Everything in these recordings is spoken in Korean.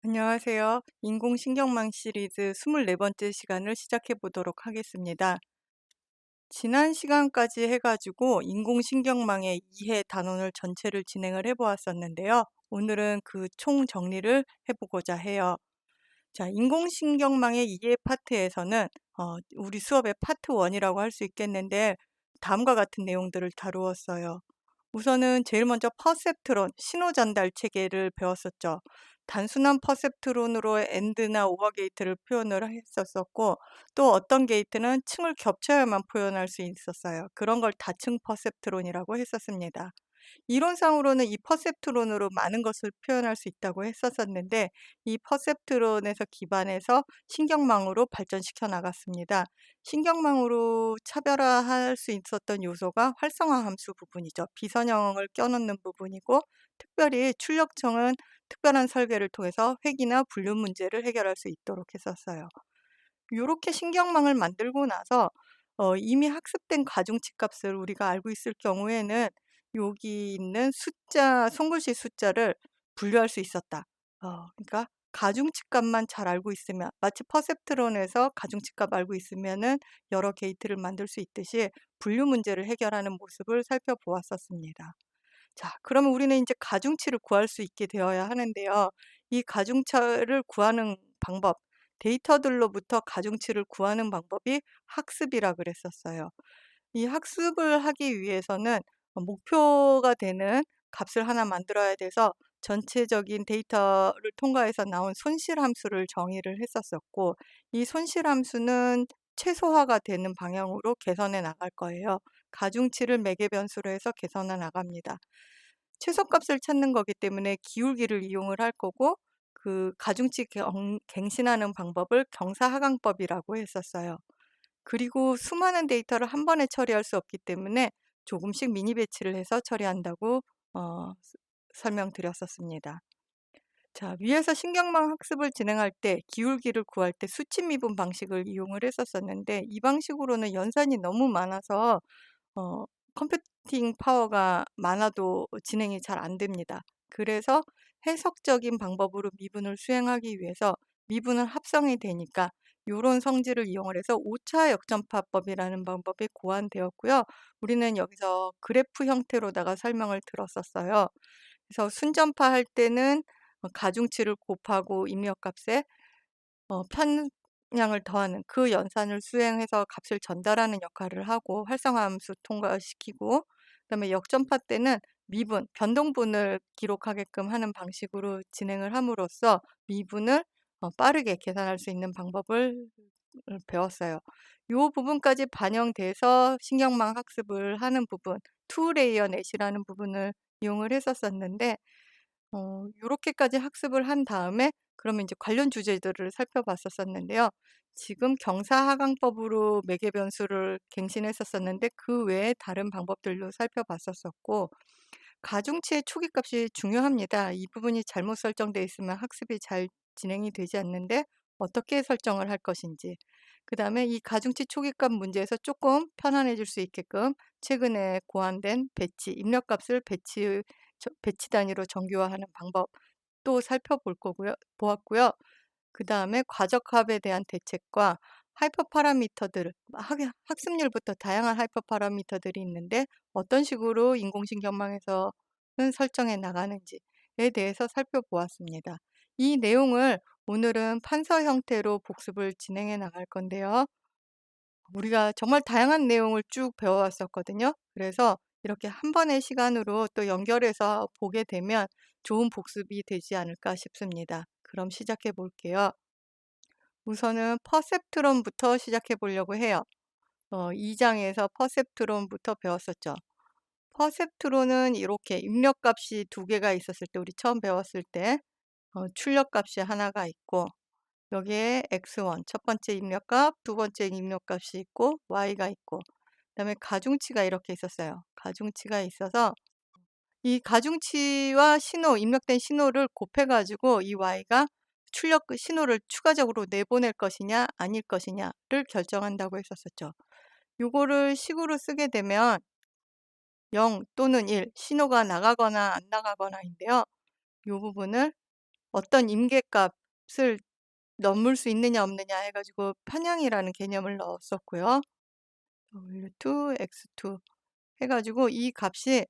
안녕하세요. 인공신경망 시리즈 24번째 시간을 시작해 보도록 하겠습니다. 지난 시간까지 해가지고 인공신경망의 이해 단원을 전체를 진행을 해보았었는데요. 오늘은 그 총 정리를 해보고자 해요. 자, 인공신경망의 이해 파트에서는 우리 수업의 파트 1이라고 할 수 있겠는데 다음과 같은 내용들을 다루었어요. 우선은 제일 먼저 퍼셉트론, 신호 전달 체계를 배웠었죠. 단순한 퍼셉트론으로 AND나 OR 게이트를 표현을 했었고, 또 어떤 게이트는 층을 겹쳐야만 표현할 수 있었어요. 그런 걸 다층 퍼셉트론이라고 했었습니다. 이론상으로는 이 퍼셉트론으로 많은 것을 표현할 수 있다고 했었는데, 이 퍼셉트론에서 기반해서 신경망으로 발전시켜 나갔습니다. 신경망으로 차별화할 수 있었던 요소가 활성화 함수 부분이죠. 비선형을 껴넣는 부분이고, 특별히 출력청은 특별한 설계를 통해서 획이나 분류 문제를 해결할 수 있도록 했었어요. 요렇게 신경망을 만들고 나서 이미 학습된 가중치 값을 우리가 알고 있을 경우에는 여기 있는 숫자, 손글씨 숫자를 분류할 수 있었다. 그러니까 가중치 값만 잘 알고 있으면, 마치 퍼셉트론에서 가중치 값 알고 있으면은 여러 게이트를 만들 수 있듯이 분류 문제를 해결하는 모습을 살펴보았었습니다. 자, 그러면 우리는 이제 가중치를 구할 수 있게 되어야 하는데요. 이 가중치를 구하는 방법, 데이터들로부터 가중치를 구하는 방법이 학습이라 그랬었어요. 이 학습을 하기 위해서는 목표가 되는 값을 하나 만들어야 돼서 전체적인 데이터를 통과해서 나온 손실 함수를 정의를 했었었고, 이 손실 함수는 최소화가 되는 방향으로 개선해 나갈 거예요. 가중치를 매개 변수로 해서 개선해 나갑니다. 최소값을 찾는 거기 때문에 기울기를 이용을 할 거고, 그 가중치 갱신하는 방법을 경사하강법이라고 했었어요. 그리고 수많은 데이터를 한 번에 처리할 수 없기 때문에 조금씩 미니 배치를 해서 처리한다고 설명드렸었습니다. 자, 위에서 신경망 학습을 진행할 때 기울기를 구할 때 수치 미분 방식을 이용을 했었었는데, 이 방식으로는 연산이 너무 많아서 어 컴퓨팅 파워가 많아도 진행이 잘 안 됩니다. 그래서 해석적인 방법으로 미분을 수행하기 위해서 미분은 합성이 되니까 요런 성질을 이용을 해서 5차 역전파법이라는 방법이 고안되었고요. 우리는 여기서 그래프 형태로다가 설명을 들었었어요. 그래서 순전파할 때는 가중치를 곱하고 입력값에 편량을 더하는 그 연산을 수행해서 값을 전달하는 역할을 하고 활성화함수 통과시키고, 그다음에 역전파 때는 미분, 변동분을 기록하게끔 하는 방식으로 진행을 함으로써 미분을 빠르게 계산할 수 있는 방법을 배웠어요. 요 부분까지 반영돼서 신경망 학습을 하는 부분, 투 레이어 넷이라는 부분을 이용을 했었었는데, 요렇게까지 학습을 한 다음에 그러면 이제 관련 주제들을 살펴봤었었는데요. 지금 경사하강법으로 매개 변수를 갱신했었었는데 그 외에 다른 방법들도 살펴봤었었고, 가중치의 초기값이 중요합니다. 이 부분이 잘못 설정돼 있으면 학습이 잘 진행이 되지 않는데 어떻게 설정을 할 것인지, 그다음에 이 가중치 초기값 문제에서 조금 편안해질 수 있게끔 최근에 고안된 배치, 입력값을 배치 단위로 정규화하는 방법 또 살펴볼 거고요. 보았고요. 그다음에 과적합에 대한 대책과 하이퍼 파라미터들, 학습률부터 다양한 하이퍼 파라미터들이 있는데 어떤 식으로 인공신경망에서는 설정해 나가는지에 대해서 살펴보았습니다. 이 내용을 오늘은 판서 형태로 복습을 진행해 나갈 건데요. 우리가 정말 다양한 내용을 쭉 배워왔었거든요. 그래서 이렇게 한 번의 시간으로 또 연결해서 보게 되면 좋은 복습이 되지 않을까 싶습니다. 그럼 시작해 볼게요. 우선은 퍼셉트론부터 시작해 보려고 해요. 2장에서 퍼셉트론부터 배웠었죠. 퍼셉트론은 이렇게 입력값이 두 개가 있었을 때, 우리 처음 배웠을 때 출력값이 하나가 있고, 여기에 x1 첫 번째 입력값, 두 번째 입력값이 있고 y가 있고, 그다음에 가중치가 이렇게 있었어요. 가중치가 있어서 이 가중치와 신호, 입력된 신호를 곱해 가지고 이 y가 출력 신호를 추가적으로 내보낼 것이냐 아닐 것이냐를 결정한다고 했었었죠. 요거를 식으로 쓰게 되면 0 또는 1, 신호가 나가거나 안 나가거나인데요. 요 부분을 어떤 임계값을 넘을 수 있느냐 없느냐 해 가지고 편향이라는 개념을 넣었었고요. W2, X2 해 가지고 이 값이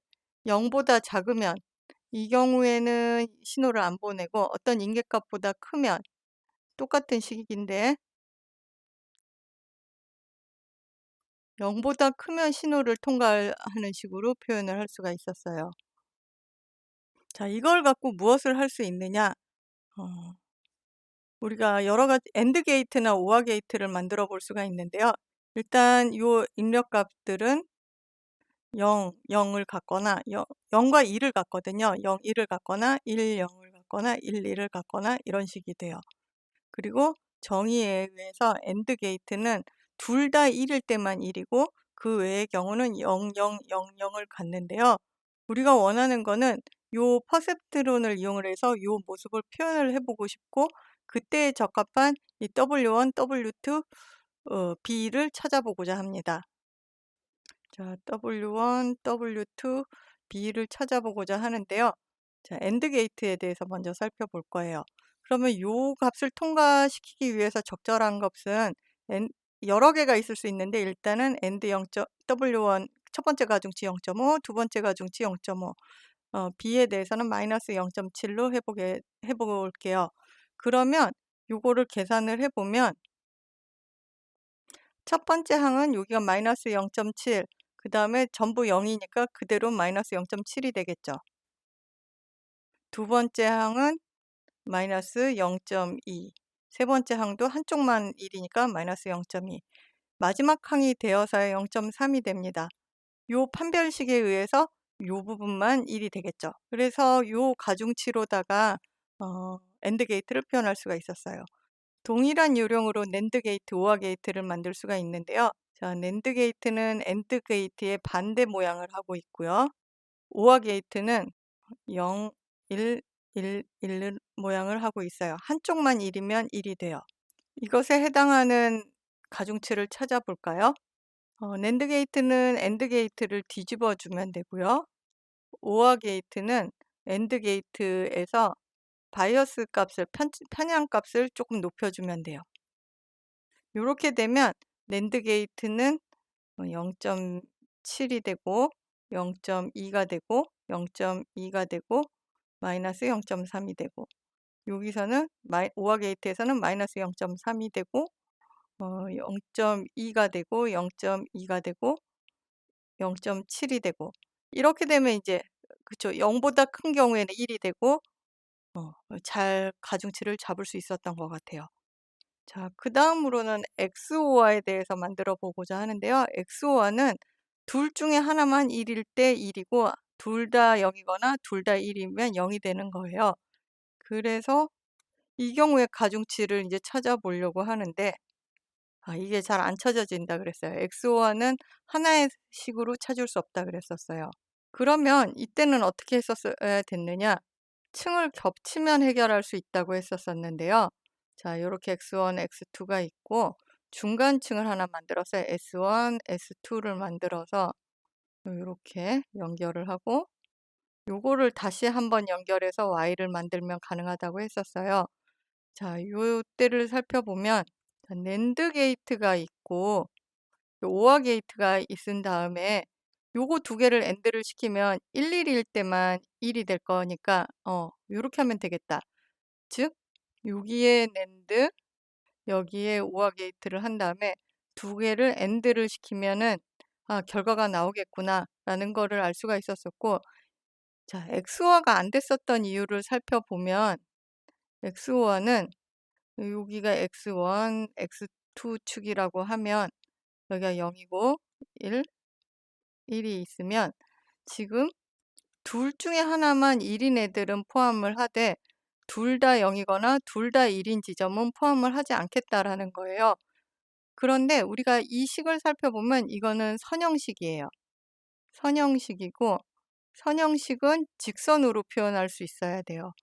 0 보다 작으면 이 경우에는 신호를 안 보내고 어떤 임계값보다 크면 똑같은 식인데 0 보다 크면 신호를 통과하는 식으로 표현을 할 수가 있었어요. 자, 이걸 갖고 무엇을 할 수 있느냐? 우리가 여러 가지 AND 게이트나 OR 게이트를 만들어 볼 수가 있는데요. 일단 요 입력 값들은 0, 0을 갖거나 0과 2를 갖거든요. 0, 1을 갖거나 1, 0을 갖거나 1, 2를 갖거나 이런 식이 돼요. 그리고 정의에 의해서 AND 게이트는 둘 다 1일 때만 1이고 그 외의 경우는 0, 0, 0, 0을 갖는데요. 우리가 원하는 거는 요 퍼셉트론을 이용을 해서 요 모습을 표현을 해보고 싶고 그때에 적합한 이 W1, W2, B를 찾아보고자 합니다. 자, W1, W2, B를 찾아보고자 하는데요. 자, AND 게이트에 대해서 먼저 살펴볼 거예요. 그러면 요 값을 통과시키기 위해서 적절한 값은 여러 개가 있을 수 있는데 일단은 AND W1 첫 번째 가중치 0.5, 두 번째 가중치 0.5, B에 대해서는 마이너스 0.7로 해볼게요. 그러면 요거를 계산을 해보면 첫 번째 항은 여기가 마이너스 0.7, 그 다음에 전부 0이니까 그대로 마이너스 0.7이 되겠죠. 두 번째 항은 마이너스 0.2, 세 번째 항도 한쪽만 1이니까 마이너스 0.2, 마지막 항이 되어서야 0.3이 됩니다. 요 판별식에 의해서 요 부분만 1이 되겠죠. 그래서 요 가중치로다가 AND 게이트를 표현할 수가 있었어요. 동일한 요령으로 NAND 게이트, OR 게이트를 만들 수가 있는데요. 자, NAND 게이트는 AND 게이트의 반대 모양을 하고 있고요. OR 게이트는 0, 1, 1, 1 모양을 하고 있어요. 한쪽만 1이면 1이 돼요. 이것에 해당하는 가중치를 찾아볼까요? NAND 게이트는 AND 게이트를 뒤집어 주면 되고요. OR 게이트는 AND 게이트에서 바이어스 값을 편향 값을 조금 높여주면 돼요. 이렇게 되면 NAND 게이트는 0.7이 되고 0.2가 되고 0.2가 되고 마이너스 0.3이 되고 여기서는 OR 게이트에서는 마이너스 0.3이 되고 0.2가 되고 0.2가 되고 0.7이 되고 이렇게 되면 이제 그쵸 0보다 큰 경우에는 1이 되고 잘 가중치를 잡을 수 있었던 것 같아요. 자, 그 다음으로는 XOR에 대해서 만들어 보고자 하는데요. XOR는 둘 중에 하나만 1일 때 1이고 둘 다 0이거나 둘 다 1이면 0이 되는 거예요. 그래서 이 경우에 가중치를 이제 찾아보려고 하는데 이게 잘 안 찾아진다 그랬어요. XOR는 하나의 식으로 찾을 수 없다 그랬었어요. 그러면 이때는 어떻게 했었어야 됐느냐? 층을 겹치면 해결할 수 있다고 했었었는데요. 자, 요렇게 X1, X2가 있고 중간층을 하나 만들어서 S1, S2를 만들어서 요렇게 연결을 하고 요거를 다시 한번 연결해서 Y를 만들면 가능하다고 했었어요. 자, 요때를 살펴보면 NAND 게이트가 있고 OR 게이트가 있은 다음에 요거 두 개를 AND를 시키면 1, 1일 때만 1이 될 거니까 요렇게 하면 되겠다. 즉 여기에 NAND 여기에 OR 게이트를 한 다음에 두 개를 AND를 시키면은 결과가 나오겠구나라는 거를 알 수가 있었었고 자, XOR가 안 됐었던 이유를 살펴보면 XOR는 여기가 X1, X2 축이라고 하면 여기가 0이고 1이 있으면 지금 둘 중에 하나만 1인 애들은 포함을 하되 둘 다 0이거나 둘 다 1인 지점은 포함을 하지 않겠다라는 거예요. 그런데 우리가 이 식을 살펴보면 이거는 선형식이에요. 선형식이고 선형식은 직선으로 표현할 수 있어야 돼요.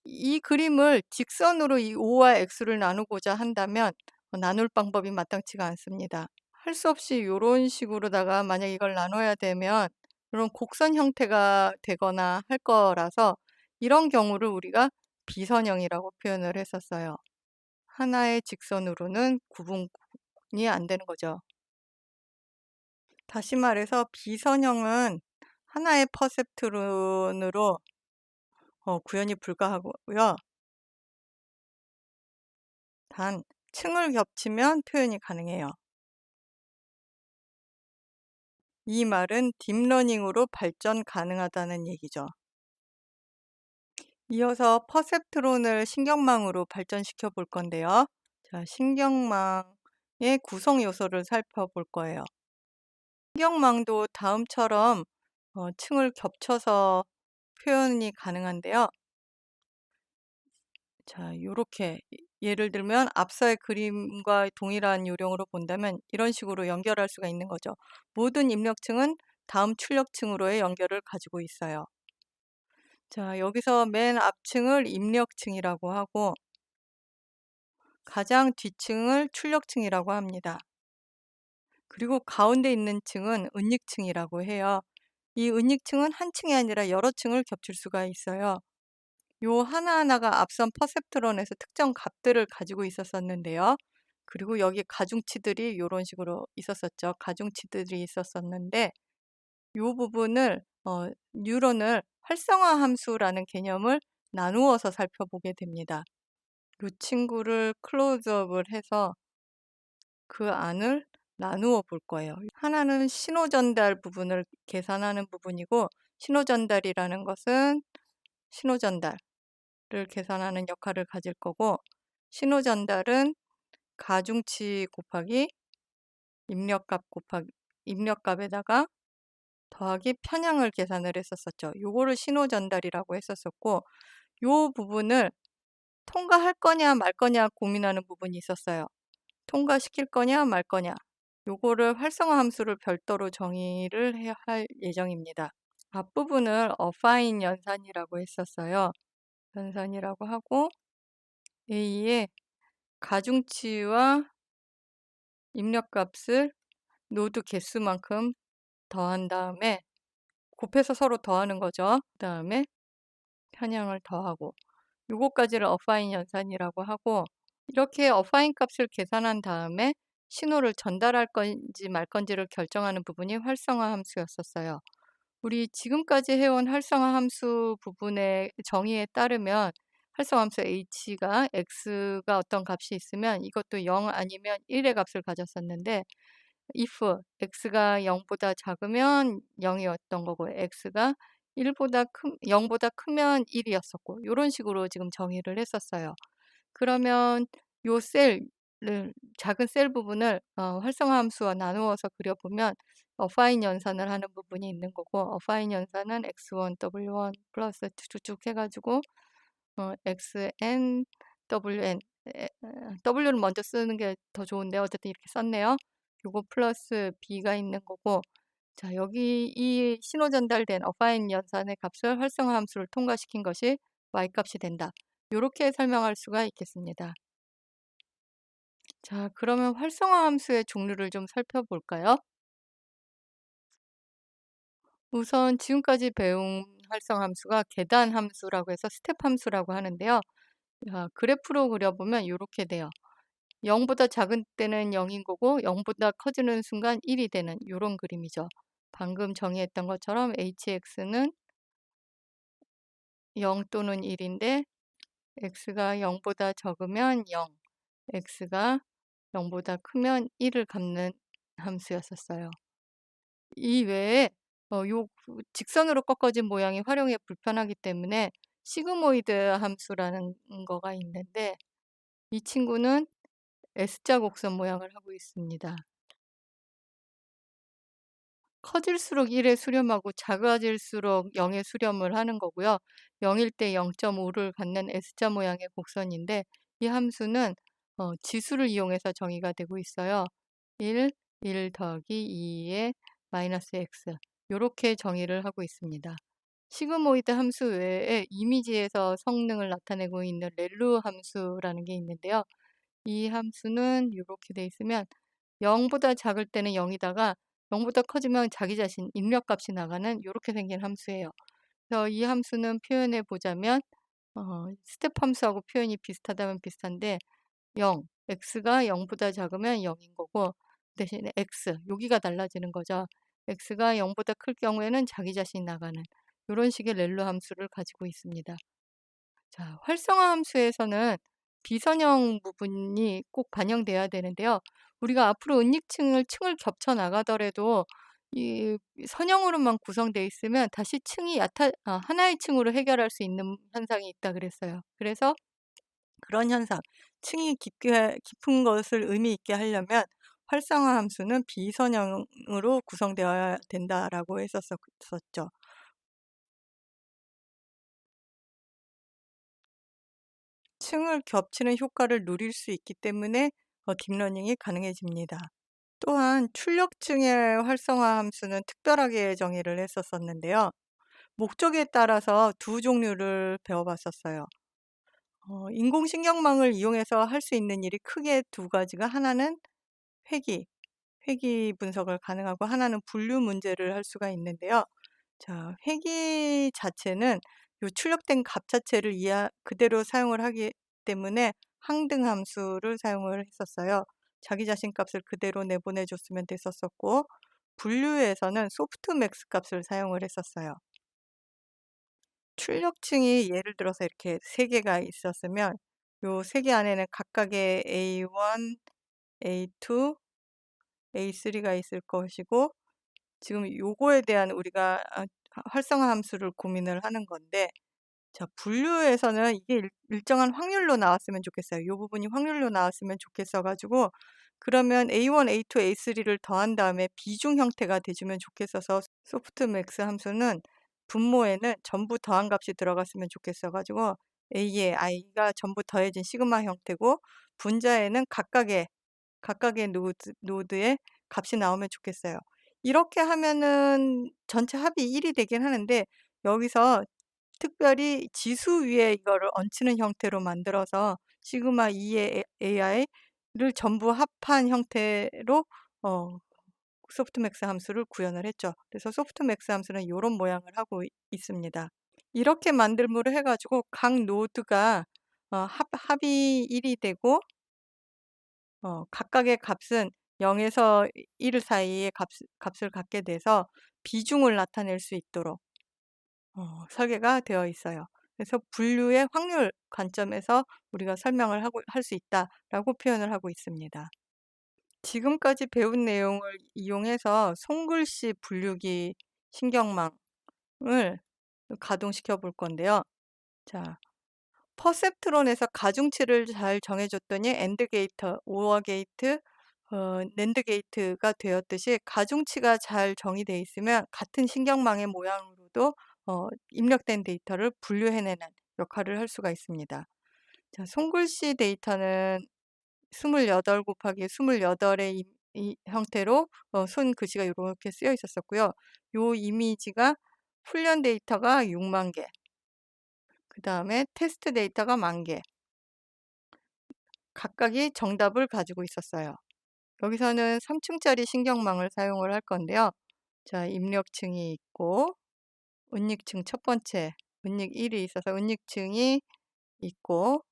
이 그림을 직선으로 이 O와 X를 나누고자 한다면 나눌 방법이 마땅치가 않습니다. 할 수 없이 요런 식으로다가 만약 이걸 나눠야 되면 이런 곡선 형태가 되거나 할 거라서 이런 경우를 우리가 비선형이라고 표현을 했었어요. 하나의 직선으로는 구분이 안 되는 거죠. 다시 말해서 비선형은 하나의 퍼셉트론으로 구현이 불가하고요. 단 층을 겹치면 표현이 가능해요. 이 말은 딥러닝으로 발전 가능하다는 얘기죠. 이어서 퍼셉트론을 신경망으로 발전시켜 볼 건데요. 자, 신경망의 구성 요소를 살펴볼 거예요. 신경망도 다음처럼 층을 겹쳐서 표현이 가능한데요. 자, 요렇게 예를 들면 앞서의 그림과 동일한 요령으로 본다면 이런 식으로 연결할 수가 있는 거죠. 모든 입력층은 다음 출력층으로의 연결을 가지고 있어요. 자, 여기서 맨 앞층을 입력층이라고 하고 가장 뒷층을 출력층이라고 합니다. 그리고 가운데 있는 층은 은닉층이라고 해요. 이 은닉층은 한 층이 아니라 여러 층을 겹칠 수가 있어요. 요 하나하나가 앞선 퍼셉트론에서 특정 값들을 가지고 있었었는데요. 그리고 여기 가중치들이 요런 식으로 있었었죠. 가중치들이 있었었는데 요 부분을 뉴런을 활성화 함수라는 개념을 나누어서 살펴보게 됩니다. 요 친구를 클로즈업을 해서 그 안을 나누어 볼 거예요. 하나는 신호 전달 부분을 계산하는 부분이고 신호 전달이라는 것은 신호 전달을 계산하는 역할을 가질 거고 신호 전달은 가중치 곱하기 입력값에다가 더하기 편향을 계산을 했었었죠. 요거를 신호 전달이라고 했었었고 요 부분을 통과할 거냐 말 거냐 고민하는 부분이 있었어요. 통과시킬 거냐 말 거냐. 요거를 활성화 함수를 별도로 정의를 해야 할 예정입니다. 앞부분을 affine 연산이라고 했었어요. 연산이라고 하고 A의 가중치와 입력값을 노드 개수만큼 더한 다음에 곱해서 서로 더하는 거죠. 그 다음에 편향을 더하고 요거까지를 affine 연산이라고 하고 이렇게 affine 값을 계산한 다음에 신호를 전달할 건지 말 건지를 결정하는 부분이 활성화 함수였었어요. 우리 지금까지 해온 활성화 함수 부분의 정의에 따르면 활성화 함수 h가 x가 어떤 값이 있으면 이것도 0 아니면 1의 값을 가졌었는데 if x가 0보다 작으면 0이었던 거고 x가 0보다 크면 1이었었고 이런 식으로 지금 정의를 했었어요. 그러면 요 셀을 작은 셀 부분을 활성화 함수와 나누어서 그려보면 affine 연산을 하는 부분이 있는 거고 affine 연산은 x1, w1 플러스 쭉쭉 해가지고 xn, wn w를 먼저 쓰는 게 더 좋은데 어쨌든 이렇게 썼네요. 요거 플러스 b가 있는 거고 자 여기 이 신호 전달된 affine 연산의 값을 활성화 함수를 통과시킨 것이 y값이 된다. 이렇게 설명할 수가 있겠습니다. 자, 그러면 활성화 함수의 종류를 좀 살펴볼까요? 우선 지금까지 배운 활성화 함수가 계단 함수라고 해서 스텝 함수라고 하는데요. 그래프로 그려보면 이렇게 돼요. 0보다 작은 때는 0인 거고 0보다 커지는 순간 1이 되는 이런 그림이죠. 방금 정의했던 것처럼 hx는 0 또는 1인데 x가 0보다 적으면 0, x가 0보다 크면 1을 갚는 함수였었어요. 이 외에 요 직선으로 꺾어진 모양이 활용에 불편하기 때문에 시그모이드 함수라는 거가 있는데 이 친구는 S자 곡선 모양을 하고 있습니다. 커질수록 1에 수렴하고 작아질수록 0에 수렴을 하는 거고요. 0일 때 0.5를 갖는 S자 모양의 곡선인데 이 함수는 지수를 이용해서 정의가 되고 있어요. 1 더하기 2의 마이너스 x 이렇게 정의를 하고 있습니다. 시그모이드 함수 외에 이미지에서 성능을 나타내고 있는 렐루 함수라는 게 있는데요. 이 함수는 이렇게 돼 있으면 0보다 작을 때는 0이다가 0보다 커지면 자기 자신 입력값이 나가는 이렇게 생긴 함수예요. 그래서 이 함수는 표현해 보자면 스텝 함수하고 표현이 비슷하다면 비슷한데 0, x가 0보다 작으면 0인 거고 대신에 x, 여기가 달라지는 거죠. x가 0보다 클 경우에는 자기 자신이 나가는 이런 식의 렐로 함수를 가지고 있습니다. 자, 활성화 함수에서는 비선형 부분이 꼭 반영돼야 되는데요. 우리가 앞으로 층을 겹쳐 나가더라도 이 선형으로만 구성돼 있으면 다시 하나의 층으로 해결할 수 있는 현상이 있다 그랬어요. 그래서 그런 현상, 층이 깊은 것을 의미 있게 하려면 활성화 함수는 비선형으로 구성되어야 된다라고 했었죠. 층을 겹치는 효과를 누릴 수 있기 때문에 딥러닝이 가능해집니다. 또한 출력층의 활성화 함수는 특별하게 정의를 했었었는데요. 목적에 따라서 두 종류를 배워봤었어요. 인공신경망을 이용해서 할 수 있는 일이 크게 두 가지가 하나는 회귀 분석을 가능하고 하나는 분류 문제를 할 수가 있는데요. 자, 회귀 자체는 요 출력된 값 자체를 그대로 사용을 하기 때문에 항등 함수를 사용을 했었어요. 자기 자신 값을 그대로 내보내 줬으면 됐었고 분류에서는 소프트맥스 값을 사용을 했었어요. 출력층이 예를 들어서 이렇게 세 개가 있었으면 요 세 개 안에는 각각의 A1, A2, A3가 있을 것이고 지금 요거에 대한 우리가 활성화 함수를 고민을 하는 건데 자, 분류에서는 이게 일정한 확률로 나왔으면 좋겠어요. 요 부분이 확률로 나왔으면 좋겠어 가지고 그러면 A1, A2, A3를 더한 다음에 비중 형태가 돼주면 좋겠어서 소프트맥스 함수는 분모에는 전부 더한 값이 들어갔으면 좋겠어 가지고 A의 i가 전부 더해진 시그마 형태고 분자에는 각각의 노드의 값이 나오면 좋겠어요. 이렇게 하면은 전체 합이 1이 되긴 하는데 여기서 특별히 지수 위에 이거를 얹히는 형태로 만들어서 시그마 2의 AI를 전부 합한 형태로 소프트맥스 함수를 구현을 했죠. 그래서 소프트맥스 함수는 이런 모양을 하고 있습니다. 이렇게 만들므로 해가지고 각 노드가 합이 1이 되고 각각의 값은 0에서 1 사이의 값을 갖게 돼서 비중을 나타낼 수 있도록 설계가 되어 있어요. 그래서 분류의 확률 관점에서 우리가 설명을 할 수 있다라고 표현을 하고 있습니다. 지금까지 배운 내용을 이용해서 손글씨 분류기 신경망을 가동시켜 볼 건데요. 자, 퍼셉트론에서 가중치를 잘 정해줬더니 엔드 게이트, 오어 게이트, 낸드 게이트가 되었듯이 가중치가 잘 정의되어 있으면 같은 신경망의 모양으로도 입력된 데이터를 분류해내는 역할을 할 수가 있습니다. 자, 손글씨 데이터는 28 곱하기 28의 이 형태로 손글씨가 이렇게 쓰여 있었고요. 요 이미지가 훈련 데이터가 6만 개, 그 다음에 테스트 데이터가 10,000개, 각각이 정답을 가지고 있었어요. 여기서는 3층짜리 신경망을 사용을 할 건데요. 자, 입력층이 있고 은닉층 첫 번째, 은닉 1이 있어서 은닉층이 있고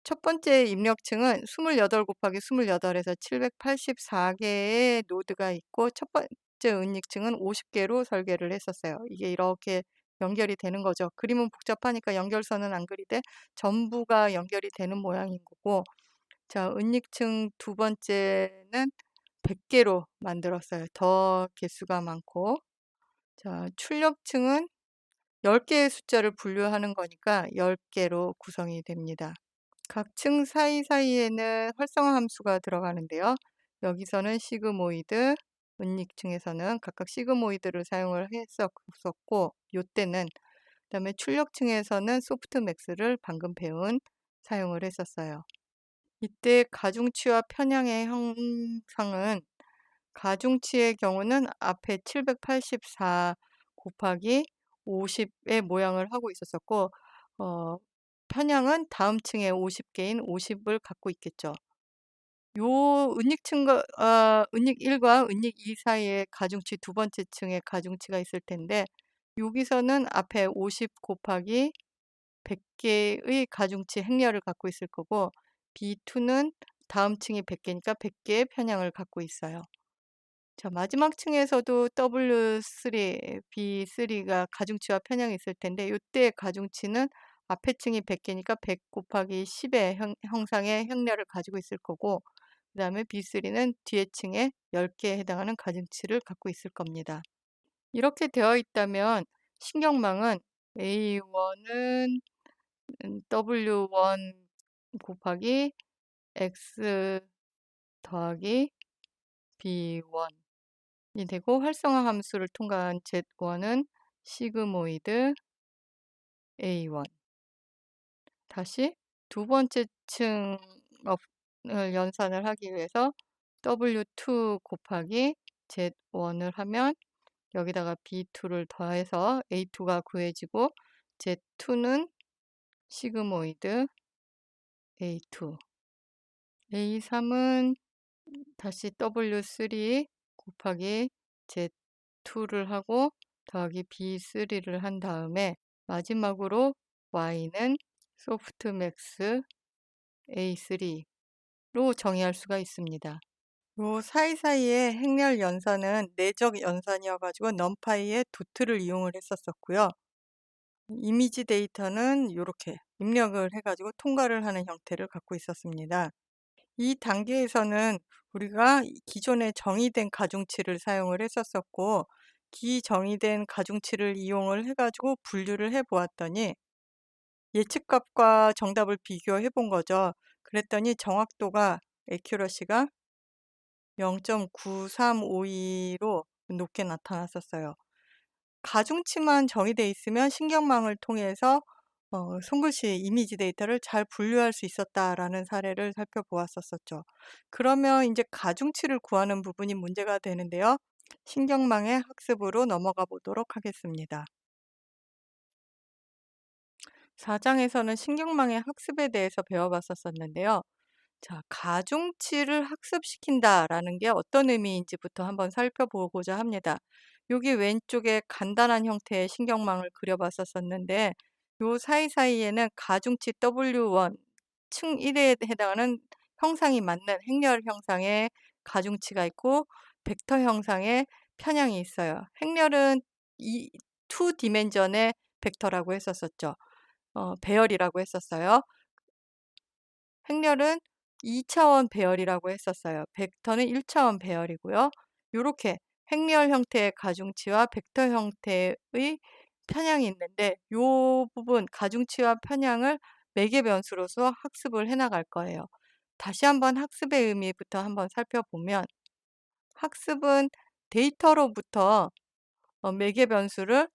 첫 번째 입력층은 28 곱하기 28에서 784개의 노드가 있고 첫 번째 은닉층은 50개로 설계를 했었어요. 이게 이렇게 연결이 되는 거죠. 그림은 복잡하니까 연결선은 안 그리되 전부가 연결이 되는 모양인 거고 자, 은닉층 두 번째는 100개로 만들었어요. 더 개수가 많고 자, 출력층은 10개의 숫자를 분류하는 거니까 10개로 구성이 됩니다. 각 층 사이사이에는 활성화 함수가 들어가는데요. 여기서는 시그모이드, 은닉층에서는 각각 시그모이드를 사용을 했었고 요때는 그다음에 출력층에서는 소프트맥스를 방금 배운 사용을 했었어요. 이때 가중치와 편향의 형상은 가중치의 경우는 앞에 784 곱하기 50의 모양을 하고 있었었고 편향은 다음 층에 50개인 50을 갖고 있겠죠. 요 은닉 1과 은닉 2 사이에 가중치 두 번째 층에 가중치가 있을 텐데 여기서는 앞에 50 곱하기 100개의 가중치 행렬을 갖고 있을 거고, B2는 다음 층이 100개니까 100개의 편향을 갖고 있어요. 자, 마지막 층에서도 W3, B3가 가중치와 편향이 있을 텐데, 요때 가중치는 앞에 층이 100개니까 100 곱하기 10의 형상의 행렬을 가지고 있을 거고, 그 다음에 B3는 뒤에 층에 10개에 해당하는 가중치를 갖고 있을 겁니다. 이렇게 되어 있다면 신경망은 A1은 W1 곱하기 X 더하기 B1이 되고, 활성화 함수를 통과한 Z1은 시그모이드 A1. 다시 두 번째 층을 연산을 하기 위해서 W2 곱하기 Z1을 하면 여기다가 B2를 더해서 A2가 구해지고, Z2는 시그모이드 A2. A3은 다시 W3 곱하기 Z2를 하고 더하기 B3를 한 다음에 마지막으로 Y는 소프트맥스 A3로 정의할 수가 있습니다. 요 사이사이의 행렬 연산은 내적 연산이어 가지고 넘파이의 도트를 이용을 했었고요. 이미지 데이터는 이렇게 입력을 해 가지고 통과를 하는 형태를 갖고 있었습니다. 이 단계에서는 우리가 기존에 정의된 가중치를 사용을 했었고, 기정의된 가중치를 이용을 해 가지고 분류를 해 보았더니 예측값과 정답을 비교해 본 거죠. 그랬더니 정확도가 accuracy가 0.9352로 높게 나타났었어요. 가중치만 정의돼 있으면 신경망을 통해서 손글씨 이미지 데이터를 잘 분류할 수 있었다라는 사례를 살펴보았었죠. 그러면 이제 가중치를 구하는 부분이 문제가 되는데요. 신경망의 학습으로 넘어가 보도록 하겠습니다. 4장에서는 신경망의 학습에 대해서 배워봤었는데요. 자, 가중치를 학습시킨다라는 게 어떤 의미인지부터 한번 살펴보고자 합니다. 여기 왼쪽에 간단한 형태의 신경망을 그려봤었는데, 요 사이사이에는 가중치 W1, 층 1에 해당하는 형상이 맞는 행렬 형상의 가중치가 있고, 벡터 형상의 편향이 있어요. 행렬은 이 2디멘전의 벡터라고 했었죠. 배열이라고 했었어요. 행렬은 2차원 배열이라고 했었어요. 벡터는 1차원 배열이고요. 요렇게 행렬 형태의 가중치와 벡터 형태의 편향이 있는데, 요 부분 가중치와 편향을 매개 변수로서 학습을 해 나갈 거예요. 다시 한번 학습의 의미부터 한번 살펴보면, 학습은 데이터로부터 매개 변수를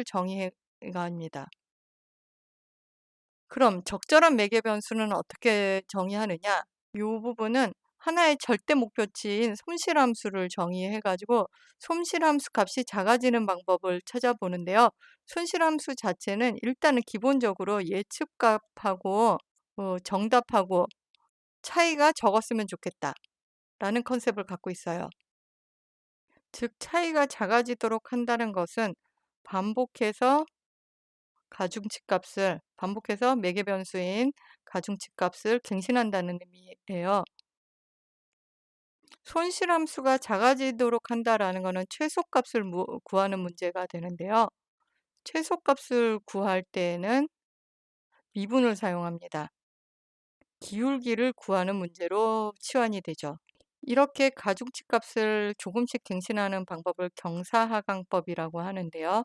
정의해 갑니다. 그럼 적절한 매개 변수는 어떻게 정의하느냐? 이 부분은 하나의 절대 목표치인 손실함수를 정의해 가지고 손실함수 값이 작아지는 방법을 찾아보는데요. 손실함수 자체는 일단은 기본적으로 예측값하고 정답하고 차이가 적었으면 좋겠다라는 컨셉을 갖고 있어요. 즉 차이가 작아지도록 한다는 것은 반복해서 매개 변수인 가중치 값을 갱신한다는 의미예요. 손실함수가 작아지도록 한다라는 것은 최소값을 구하는 문제가 되는데요. 최소값을 구할 때에는 미분을 사용합니다. 기울기를 구하는 문제로 치환이 되죠. 이렇게 가중치 값을 조금씩 갱신하는 방법을 경사하강법이라고 하는데요.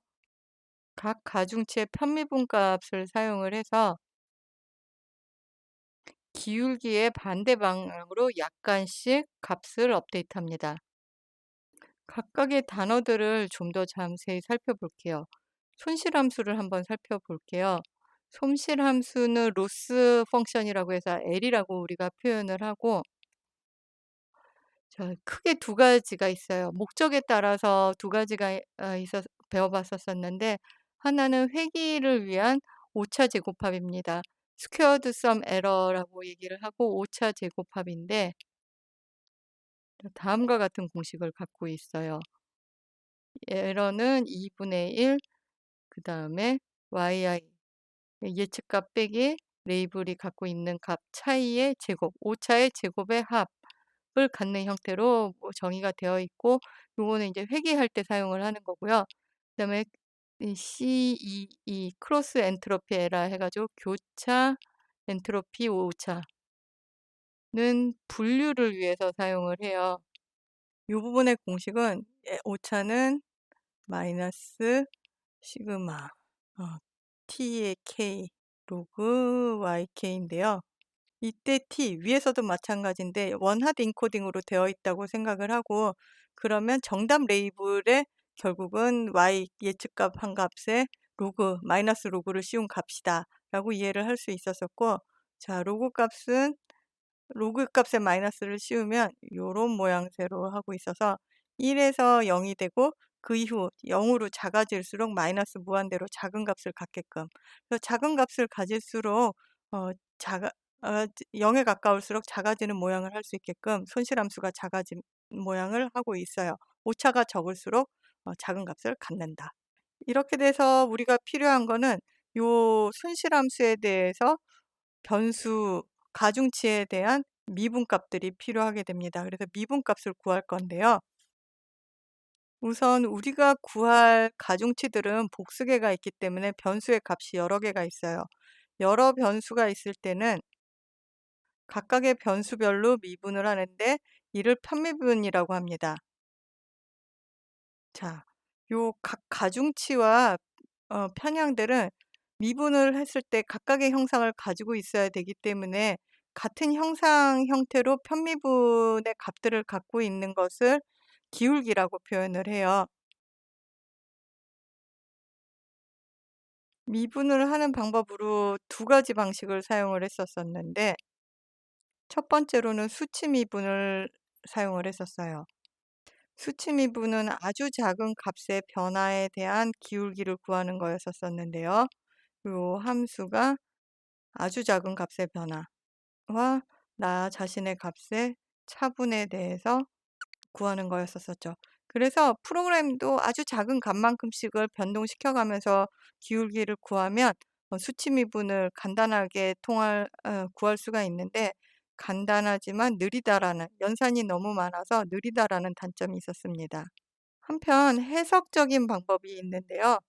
각 가중치의 편미분 값을 사용을 해서 기울기의 반대 방향으로 약간씩 값을 업데이트합니다. 각각의 단어들을 좀 더 자세히 살펴볼게요. 손실함수를 한번 살펴볼게요. 손실함수는 로스 펑션이라고 해서 L이라고 우리가 표현을 하고, 자, 크게 두 가지가 있어요. 목적에 따라서 두 가지가 배워봤었는데, 하나는 회귀를 위한 오차 제곱합입니다. 스퀘어드 썸 에러라고 얘기를 하고 오차 제곱합인데, 다음과 같은 공식을 갖고 있어요. 에러는 2분의 1, 그 다음에 yi 예측값 빼기 레이블이 갖고 있는 값 차이의 제곱, 오차의 제곱의 합을 갖는 형태로 뭐 정의가 되어 있고, 요거는 이제 회계할 때 사용을 하는 거고요. 그다음에 이 CEE 크로스 엔트로피 에러 해 가지고 교차 엔트로피 오차는 분류를 위해서 사용을 해요. 요 부분의 공식은 오차는 마이너스 시그마 t의 k 로그yk인데요. 이때 t 위에서도 마찬가지인데 원하드 인코딩으로 되어 있다고 생각을 하고, 그러면 정답 레이블에 결국은 y 예측값 한 값에 로그 마이너스 로그를 씌운 값이다라고 이해를 할 수 있었었고, 자 로그 값은 로그 값에 마이너스를 씌우면 요런 모양새로 하고 있어서 1에서 0이 되고, 그 이후 0으로 작아질수록 마이너스 무한대로 작은 값을 갖게끔, 그래서 작은 값을 가질수록 작아 0에 가까울수록 작아지는 모양을 할 수 있게끔 손실함수가 작아진 모양을 하고 있어요. 오차가 적을수록 작은 값을 갖는다. 이렇게 돼서 우리가 필요한 거는 요 손실함수에 대해서 변수 가중치에 대한 미분값들이 필요하게 됩니다. 그래서 미분값을 구할 건데요. 우선 우리가 구할 가중치들은 복수계가 있기 때문에 변수의 값이 여러 개가 있어요. 여러 변수가 있을 때는 각각의 변수별로 미분을 하는데 이를 편미분이라고 합니다. 자, 요 각 가중치와 편향들은 미분을 했을 때 각각의 형상을 가지고 있어야 되기 때문에 같은 형상 형태로 편미분의 값들을 갖고 있는 것을 기울기라고 표현을 해요. 미분을 하는 방법으로 두 가지 방식을 사용을 했었었는데, 첫 번째로는 수치 미분을 사용을 했었어요. 수치 미분은 아주 작은 값의 변화에 대한 기울기를 구하는 거였었는데요. 요 함수가 아주 작은 값의 변화와 나 자신의 값의 차분에 대해서 구하는 거였었죠. 그래서 프로그램도 아주 작은 값만큼씩을 변동시켜 가면서 기울기를 구하면 수치 미분을 간단하게 구할 수가 있는데, 간단하지만 느리다라는, 연산이 너무 많아서 느리다라는 단점이 있었습니다. 한편 해석적인 방법이 있는데요.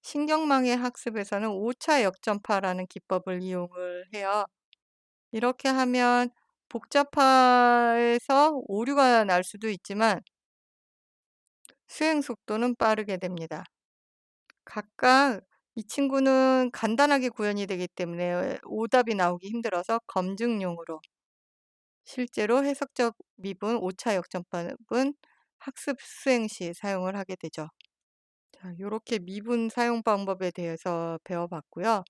신경망의 학습에서는 오차 역전파라는 기법을 이용을 해요. 이렇게 하면 복잡해서 오류가 날 수도 있지만 수행 속도는 빠르게 됩니다. 각각 이 친구는 간단하게 구현이 되기 때문에 오답이 나오기 힘들어서 검증용으로, 실제로 해석적 미분 오차 역전법은 학습 수행 시 사용을 하게 되죠. 자, 요렇게 미분 사용 방법에 대해서 배워봤고요.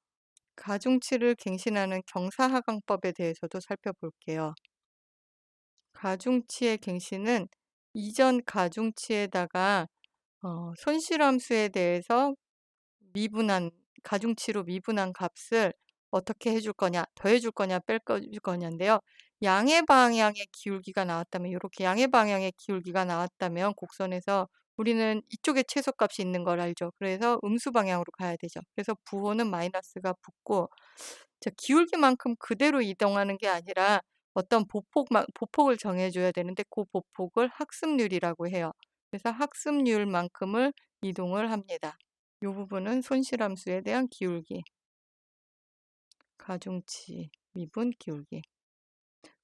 가중치를 갱신하는 경사하강법에 대해서도 살펴볼게요. 가중치의 갱신은 이전 가중치에다가 손실함수에 대해서 가중치로 미분한 값을 어떻게 해줄 거냐, 더해줄 거냐, 뺄 거냐인데요. 양의 방향의 기울기가 나왔다면, 이렇게 양의 방향의 기울기가 나왔다면 곡선에서 우리는 이쪽에 최소값이 있는 걸 알죠. 그래서 음수 방향으로 가야 되죠. 그래서 부호는 마이너스가 붙고, 자, 기울기만큼 그대로 이동하는 게 아니라 어떤 보폭을 정해줘야 되는데, 그 보폭을 학습률이라고 해요. 그래서 학습률만큼을 이동을 합니다. 이 부분은 손실함수에 대한 기울기, 가중치, 미분, 기울기.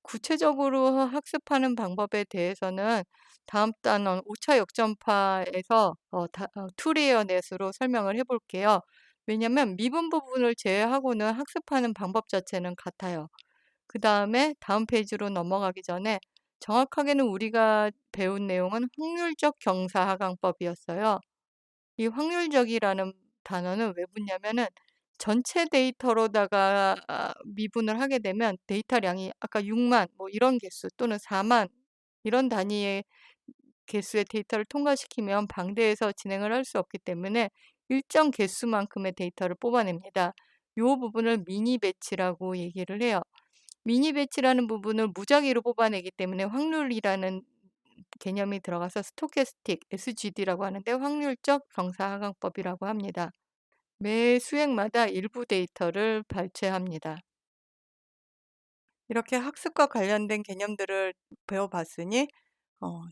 구체적으로 학습하는 방법에 대해서는 다음 단원 오차 역전파에서 투레이어 넷으로 설명을 해볼게요. 왜냐하면 미분 부분을 제외하고는 학습하는 방법 자체는 같아요. 그 다음에 다음 페이지로 넘어가기 전에 정확하게는 우리가 배운 내용은 확률적 경사하강법이었어요. 이 확률적이라는 단어는 왜 붙냐면은 전체 데이터로다가 미분을 하게 되면 데이터량이 아까 6만 뭐 이런 개수 또는 4만 이런 단위의 개수의 데이터를 통과시키면 방대해서 진행을 할 수 없기 때문에 일정 개수만큼의 데이터를 뽑아냅니다. 이 부분을 미니 배치라고 얘기를 해요. 미니 배치라는 부분을 무작위로 뽑아내기 때문에 확률이라는 개념이 들어가서 스토캐스틱, SGD라고 하는데 확률적 경사하강법이라고 합니다. 매 수행마다 일부 데이터를 발췌합니다. 이렇게 학습과 관련된 개념들을 배워봤으니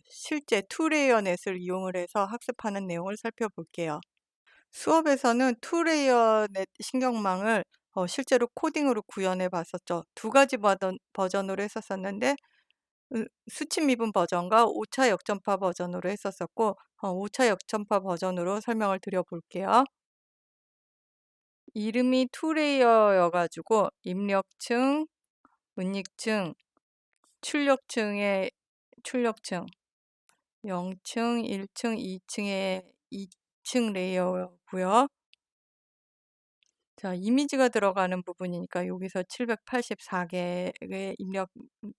실제 투레이어 넷을 이용을 해서 학습하는 내용을 살펴볼게요. 수업에서는 투레이어 넷 신경망을 실제로 코딩으로 구현해 봤었죠. 두 가지 버전으로 했었었는데 수치 미분 버전과 5차 역전파 버전으로 했었었고 5차 역전파 버전으로 설명을 드려 볼게요. 이름이 투레이어여 가지고 입력층, 은닉층, 출력층의 출력층, 0층, 1층, 2층의 2층 레이어고요. 자, 이미지가 들어가는 부분이니까 여기서 784개의 입력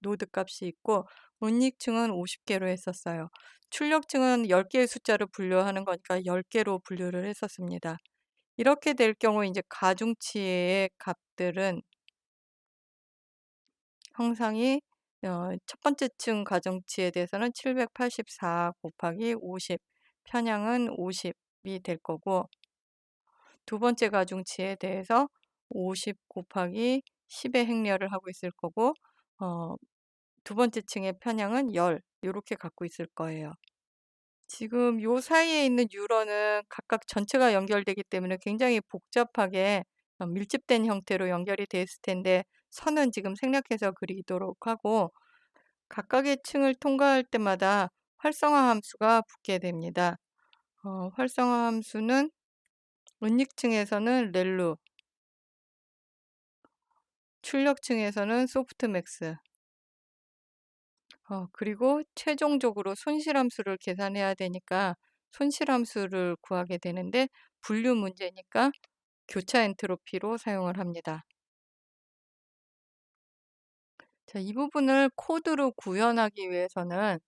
노드 값이 있고 은닉층은 50개로 했었어요. 출력층은 10개의 숫자로 분류하는 거니까 10개로 분류를 했었습니다. 이렇게 될 경우 이제 가중치의 값들은 형상이 첫 번째 층 가중치에 대해서는 784 곱하기 50, 편향은 50이 될 거고 두 번째 가중치에 대해서 50 곱하기 10의 행렬을 하고 있을 거고 두 번째 층의 편향은 10 요렇게 갖고 있을 거예요. 지금 요 사이에 있는 뉴런은 각각 전체가 연결되기 때문에 굉장히 복잡하게 밀집된 형태로 연결이 돼 있을 텐데 선은 지금 생략해서 그리도록 하고 각각의 층을 통과할 때마다 활성화 함수가 붙게 됩니다. 활성화 함수는 은닉층에서는 렐루, 출력층에서는 소프트맥스, 그리고 최종적으로 손실함수를 계산해야 되니까 손실함수를 구하게 되는데 분류 문제니까 교차 엔트로피로 사용을 합니다. 자, 이 부분을 코드로 구현하기 위해서는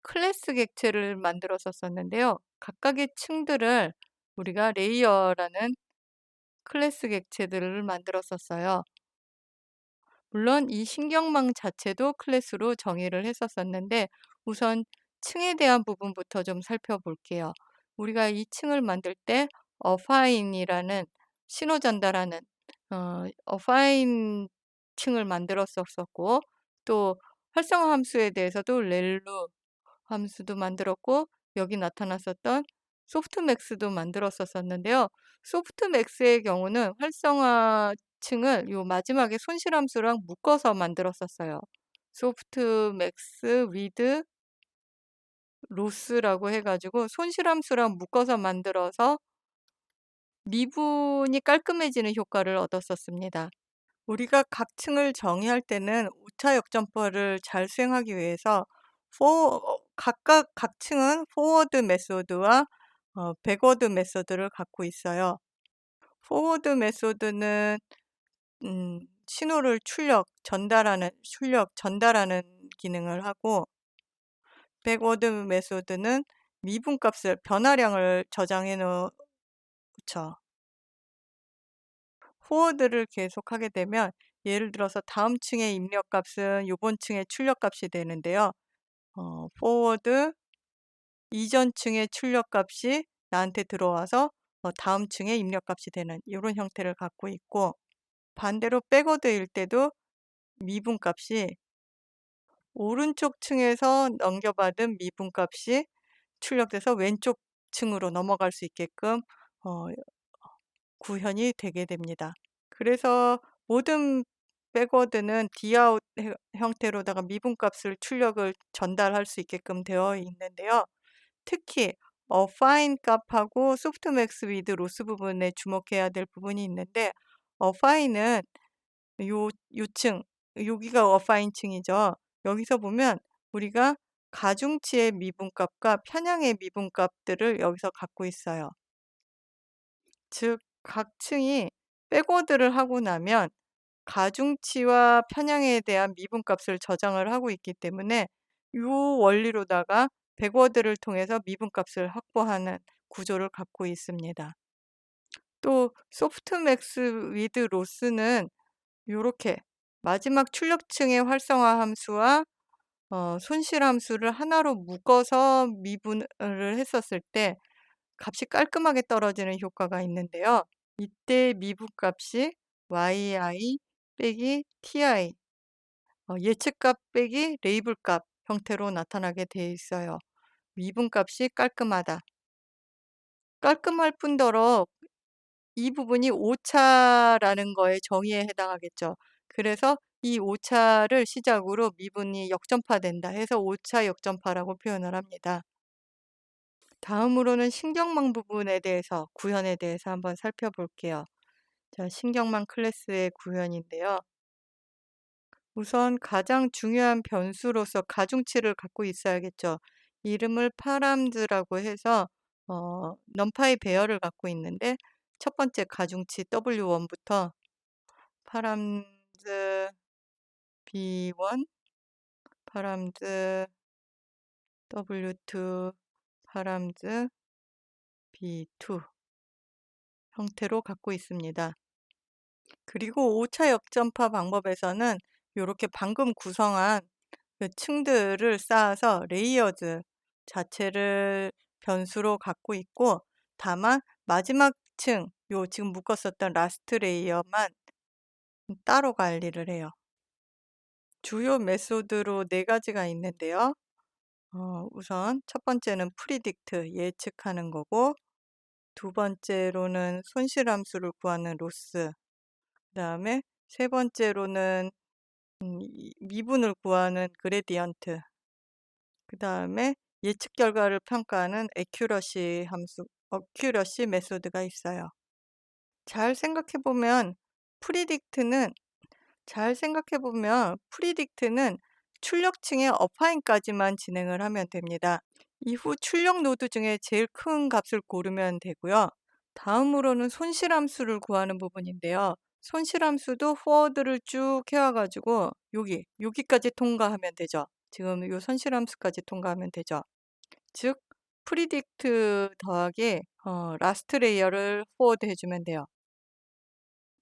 클래스 객체를 만들었었는데요. 각각의 층들을 우리가 레이어라는 클래스 객체들을 만들었었어요. 물론 이 신경망 자체도 클래스로 정의를 했었었는데 우선 층에 대한 부분부터 좀 살펴볼게요. 우리가 이 층을 만들 때 어파인이라는 신호 전달하는 어파인 층을 만들었었고 또 활성화 함수에 대해서도 렐루 함수도 만들었고 여기 나타났었던 소프트맥스도 만들었었는데요. 소프트맥스의 경우는 활성화층을 요 마지막에 손실함수랑 묶어서 만들었었어요. 소프트맥스 위드 로스라고 해가지고 손실함수랑 묶어서 만들어서 미분이 깔끔해지는 효과를 얻었었습니다. 우리가 각 층을 정의할 때는 5차 역전법을 잘 수행하기 위해서 각각 각 층은 포워드 메소드와 백워드 메소드를 갖고 있어요. 포워드 메소드는 신호를 전달하는 기능을 하고 백워드 메소드는 미분값을 변화량을 저장해 놓죠. 포워드를 계속하게 되면 예를 들어서 다음 층의 입력값은 이번 층의 출력값이 되는데요. 포워드 이전 층의 출력값이 나한테 들어와서 다음 층의 입력값이 되는 이런 형태를 갖고 있고 반대로 백워드일 때도 미분값이 오른쪽 층에서 넘겨받은 미분값이 출력돼서 왼쪽 층으로 넘어갈 수 있게끔 구현이 되게 됩니다. 그래서 모든 백워드는 디아웃 형태로다가 미분값을 출력을 전달할 수 있게끔 되어 있는데요. 특히 어파인 값하고 소프트맥스 위드 로스 부분에 주목해야 될 부분이 있는데 어파인은 요층 여기가 어파인 층이죠. 여기서 보면 우리가 가중치의 미분값과 편향의 미분값들을 여기서 갖고 있어요. 즉 각 층이 백워드를 하고 나면 가중치와 편향에 대한 미분값을 저장을 하고 있기 때문에 이 원리로다가 백워드를 통해서 미분값을 확보하는 구조를 갖고 있습니다. 또 소프트맥스 위드 로스는 이렇게 마지막 출력층의 활성화 함수와 손실 함수를 하나로 묶어서 미분을 했었을 때 값이 깔끔하게 떨어지는 효과가 있는데요. 이때 미분값이 yi 빼기 ti 예측값 빼기 레이블값 형태로 나타나게 되어 있어요. 미분값이 깔끔하다. 깔끔할 뿐더러 이 부분이 오차라는 거의 정의에 해당하겠죠. 그래서 이 오차를 시작으로 미분이 역전파된다 해서 오차 역전파라고 표현을 합니다. 다음으로는 신경망 부분에 대해서 구현에 대해서 한번 살펴볼게요. 자, 신경망 클래스의 구현인데요. 우선 가장 중요한 변수로서 가중치를 갖고 있어야겠죠. 이름을 파람즈라고 해서 넘파이 배열을 갖고 있는데 첫 번째 가중치 W1부터 파람즈 B1, 파람즈 W2, 파람즈 B2 형태로 갖고 있습니다. 그리고 오차 역전파 방법에서는 이렇게 방금 구성한 그 층들을 쌓아서 레이어즈 자체를 변수로 갖고 있고, 다만 마지막 층, 요 지금 묶었었던 라스트 레이어만 따로 관리를 해요. 주요 메소드로 4가지가 있는데요. 우선 첫 번째는 프리딕트 예측하는 거고, 두 번째로는 손실함수를 구하는 로스, 그다음에 세 번째로는 미분을 구하는 그레디언트, 그다음에 예측 결과를 평가하는 애큐러시 함수, 어큐러시 메소드가 있어요. 잘 생각해 보면 프리딕트는 출력층의 어파인까지만 진행을 하면 됩니다. 이후 출력 노드 중에 제일 큰 값을 고르면 되고요. 다음으로는 손실함수를 구하는 부분인데요. 손실함수도 포워드를 쭉 해와가지고 여기까지 통과하면 되죠. 지금 요 손실함수까지 통과하면 되죠. 즉 프리딕트 더하기 라스트 레이어를 포워드 해주면 돼요.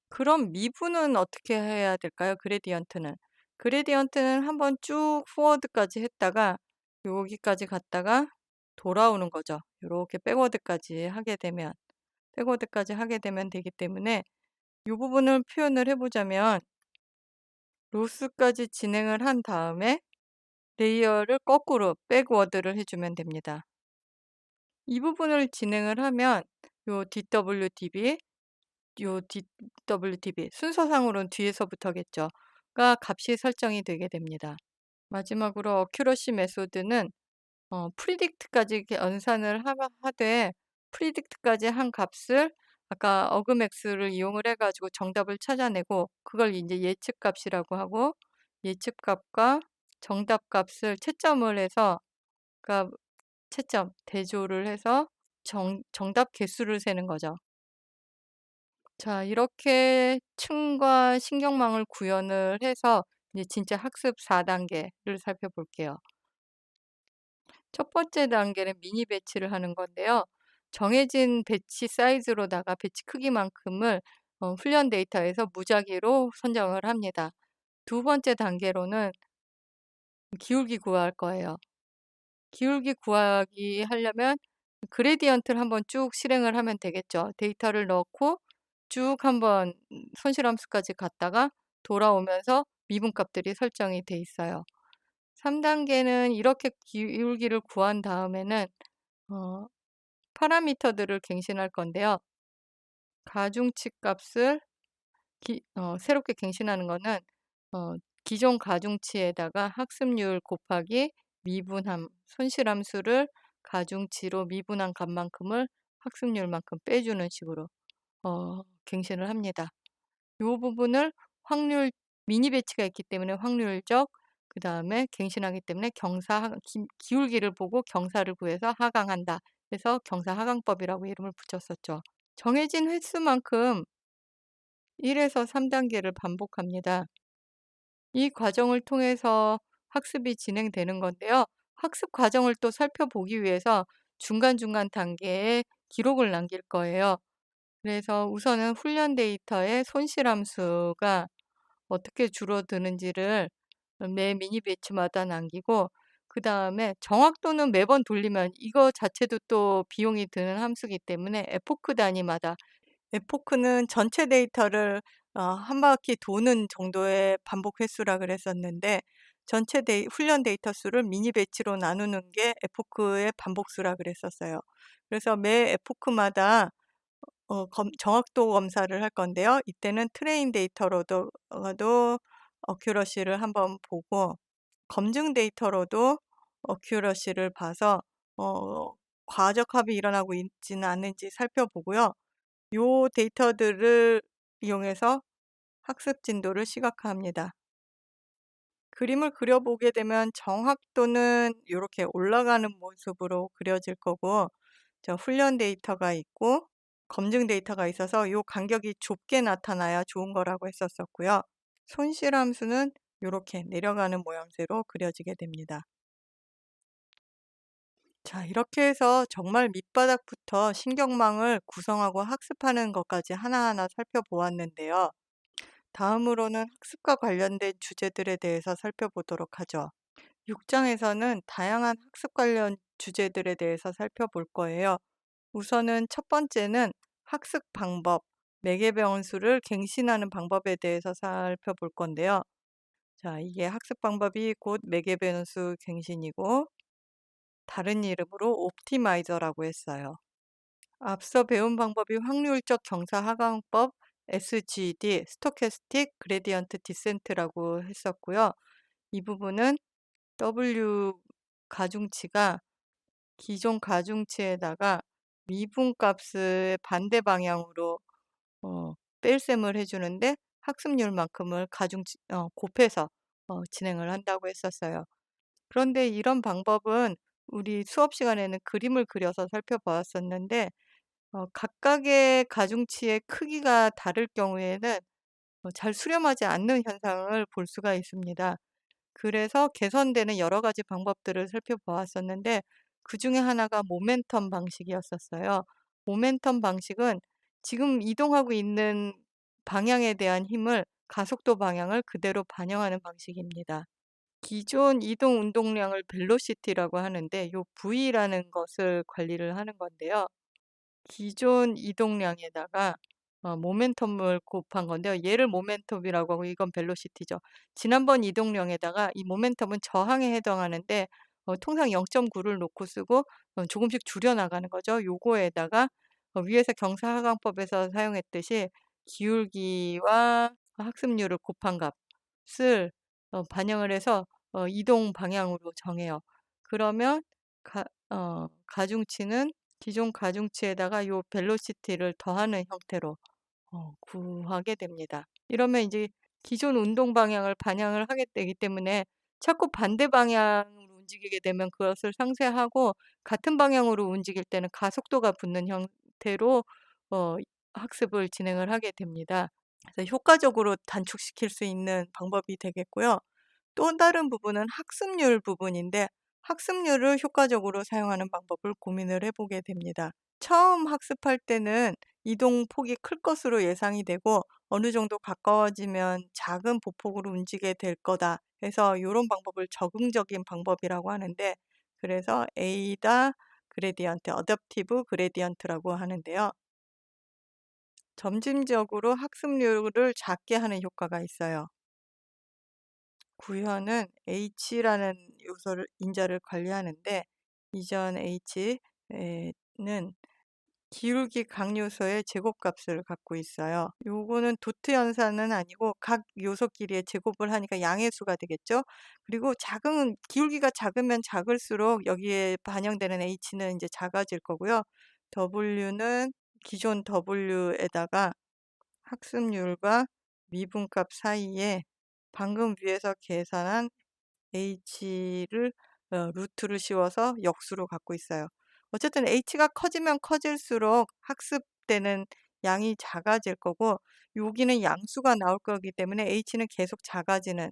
그럼 미분은 어떻게 해야 될까요? 그레디언트는 한번 쭉 포워드까지 했다가 여기까지 갔다가 돌아오는 거죠. 이렇게 백워드까지 하게 되면 되기 때문에 이 부분을 표현을 해보자면 로스까지 진행을 한 다음에 레이어를 거꾸로 백워드를 해주면 됩니다. 이 부분을 진행을 하면 요 DWDB 순서상으로는 뒤에서부터겠죠. 가 값이 설정이 되게 됩니다. 마지막으로 어큐러시 메소드는 프리딕트까지 연산을 하되 프리딕트까지 한 값을 아까 어그맥스를 이용을 해가지고 정답을 찾아내고 그걸 이제 예측값이라고 하고 예측값과 정답값을 채점을 해서 그러니까 채점 대조를 해서 정답 개수를 세는 거죠. 자, 이렇게 층과 신경망을 구현을 해서 이제 진짜 학습 4단계를 살펴볼게요. 첫 번째 단계는 미니 배치를 하는 건데요. 정해진 배치 사이즈로다가 배치 크기만큼을 훈련 데이터에서 무작위로 선정을 합니다. 두 번째 단계로는 기울기 구할 거예요. 기울기 구하기 하려면 그레디언트를 한번 쭉 실행을 하면 되겠죠. 데이터를 넣고 쭉 한번 손실함수까지 갔다가 돌아오면서 미분값들이 설정이 돼 있어요. 3단계는 이렇게 기울기를 구한 다음에는 파라미터들을 갱신할 건데요. 가중치 값을 새롭게 갱신하는 거는 기존 가중치에다가 학습률 곱하기 미분함, 손실함수를 가중치로 미분한 값만큼을 학습률만큼 빼주는 식으로 갱신을 합니다. 이 부분을 확률 미니 배치가 있기 때문에 확률적, 그 다음에 갱신하기 때문에 기울기를 보고 경사를 구해서 하강한다. 그래서 경사하강법이라고 이름을 붙였었죠. 정해진 횟수만큼 1에서 3단계를 반복합니다. 이 과정을 통해서 학습이 진행되는 건데요. 학습 과정을 또 살펴보기 위해서 중간중간 단계에 기록을 남길 거예요. 그래서 우선은 훈련 데이터의 손실함수가 어떻게 줄어드는지를 매 미니 배치마다 남기고, 그 다음에 정확도는 매번 돌리면 이거 자체도 또 비용이 드는 함수이기 때문에 에포크 단위마다 에포크는 전체 데이터를 한 바퀴 도는 정도의 반복 횟수라 그랬었는데 전체 훈련 데이터 수를 미니 배치로 나누는 게 에포크의 반복 수라 그랬었어요. 그래서 매 에포크마다 정확도 검사를 할 건데요. 이때는 트레인 데이터로도 어큐러시를 한번 보고 검증 데이터로도 어큐러시를 봐서 어 과적 합이 일어나고 있지는 않는지 살펴보고요. 요 데이터들을 이용해서 학습 진도를 시각화합니다. 그림을 그려보게 되면 정확도는 이렇게 올라가는 모습으로 그려질 거고 훈련 데이터가 있고 검증 데이터가 있어서 요 간격이 좁게 나타나야 좋은 거라고 했었었고요. 손실함수는 이렇게 내려가는 모양새로 그려지게 됩니다. 자, 이렇게 해서 정말 밑바닥부터 신경망을 구성하고 학습하는 것까지 하나하나 살펴보았는데요. 다음으로는 학습과 관련된 주제들에 대해서 살펴보도록 하죠. 6장에서는 다양한 학습 관련 주제들에 대해서 살펴볼 거예요. 우선은 첫 번째는 학습 방법, 매개변수를 갱신하는 방법에 대해서 살펴볼 건데요. 자, 이게 학습 방법이 곧 매개변수 갱신이고 다른 이름으로 옵티마이저라고 했어요. 앞서 배운 방법이 확률적 경사 하강법, SGD, 스토캐스틱 그레디언트 디센트라고 했었고요. 이 부분은 W 가중치가 기존 가중치에다가 미분값을 반대 방향으로 뺄셈을 해주는데 학습률만큼을 곱해서 진행을 한다고 했었어요. 그런데 이런 방법은 우리 수업 시간에는 그림을 그려서 살펴보았었는데 각각의 가중치의 크기가 다를 경우에는 잘 수렴하지 않는 현상을 볼 수가 있습니다. 그래서 개선되는 여러 가지 방법들을 살펴보았었는데 그중에 하나가 모멘텀 방식이었었어요. 모멘텀 방식은 지금 이동하고 있는 방향에 대한 힘을 가속도 방향을 그대로 반영하는 방식입니다. 기존 이동 운동량을 벨로시티라고 하는데 요 V라는 것을 관리를 하는 건데요. 기존 이동량에다가 모멘텀을 곱한 건데요. 얘를 모멘텀이라고 하고 이건 벨로시티죠. 지난번 이동량에다가 이 모멘텀은 저항에 해당하는데 통상 0.9를 놓고 쓰고 조금씩 줄여 나가는 거죠. 요거에다가 위에서 경사하강법에서 사용했듯이 기울기와 학습률을 곱한 값을 반영을 해서 이동 방향으로 정해요. 그러면 가중치는 기존 가중치에다가 요 벨로시티를 더하는 형태로 구하게 됩니다. 이러면 이제 기존 운동 방향을 반영을 하게 되기 때문에 자꾸 반대 방향으로 움직이게 되면 그것을 상쇄하고 같은 방향으로 움직일 때는 가속도가 붙는 형태로 어 학습을 진행을 하게 됩니다. 그래서 효과적으로 단축시킬 수 있는 방법이 되겠고요. 또 다른 부분은 학습률 부분인데 학습률을 효과적으로 사용하는 방법을 고민을 해보게 됩니다. 처음 학습할 때는 이동 폭이 클 것으로 예상이 되고 어느 정도 가까워지면 작은 보폭으로 움직이게 될 거다 해서 이런 방법을 적응적인 방법이라고 하는데 그래서 에이다 그레디언트, 어댑티브 그레디언트라고 하는데요. 점진적으로 학습률을 작게 하는 효과가 있어요. 구현은 H라는 요소를 인자를 관리하는데 이전 H는 기울기 각 요소의 제곱값을 갖고 있어요. 요거는 도트 연산은 아니고 각 요소끼리의 제곱을 하니까 양의 수가 되겠죠. 그리고 작은 기울기가 작으면 작을수록 여기에 반영되는 H는 이제 작아질 거고요. W는 기존 W에다가 학습률과 미분값 사이에 방금 위에서 계산한 h를 루트를 씌워서 역수로 갖고 있어요. 어쨌든 h가 커지면 커질수록 학습되는 양이 작아질 거고 여기는 양수가 나올 거기 때문에 h는 계속 작아지는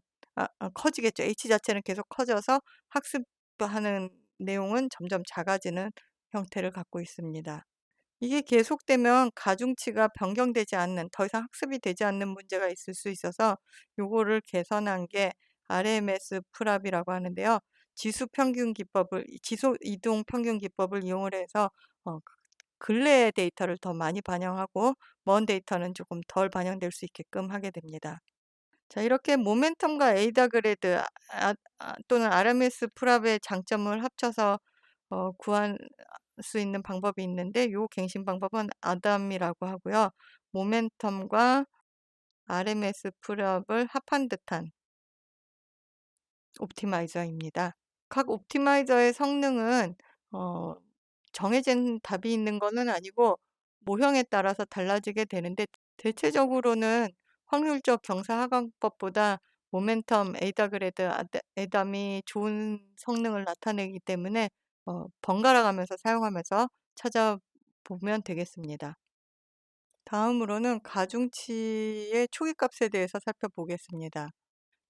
커지겠죠. h 자체는 계속 커져서 학습하는 내용은 점점 작아지는 형태를 갖고 있습니다. 이게 계속되면 가중치가 변경되지 않는 더 이상 학습이 되지 않는 문제가 있을 수 있어서 요거를 개선한 게 RMS 프랍이라고 하는데요. 지수 이동 평균 기법을 이용을 해서 근래의 데이터를 더 많이 반영하고 먼 데이터는 조금 덜 반영될 수 있게끔 하게 됩니다. 자, 이렇게 모멘텀과 에이다 그레드 또는 RMS 프랍의 장점을 합쳐서 구할 수 있는 방법이 있는데, 요 갱신 방법은 아담이라고 하고요. 모멘텀과 RMS 프랍을 합한 듯한 옵티마이저입니다. 각 옵티마이저의 성능은 어 정해진 답이 있는 거는 아니고 모형에 따라서 달라지게 되는데, 대체적으로는 확률적 경사하강법보다 모멘텀, 에이다 그레드, 에담이 좋은 성능을 나타내기 때문에 번갈아 가면서 사용하면서 찾아보면 되겠습니다. 다음으로는 가중치의 초기값에 대해서 살펴보겠습니다.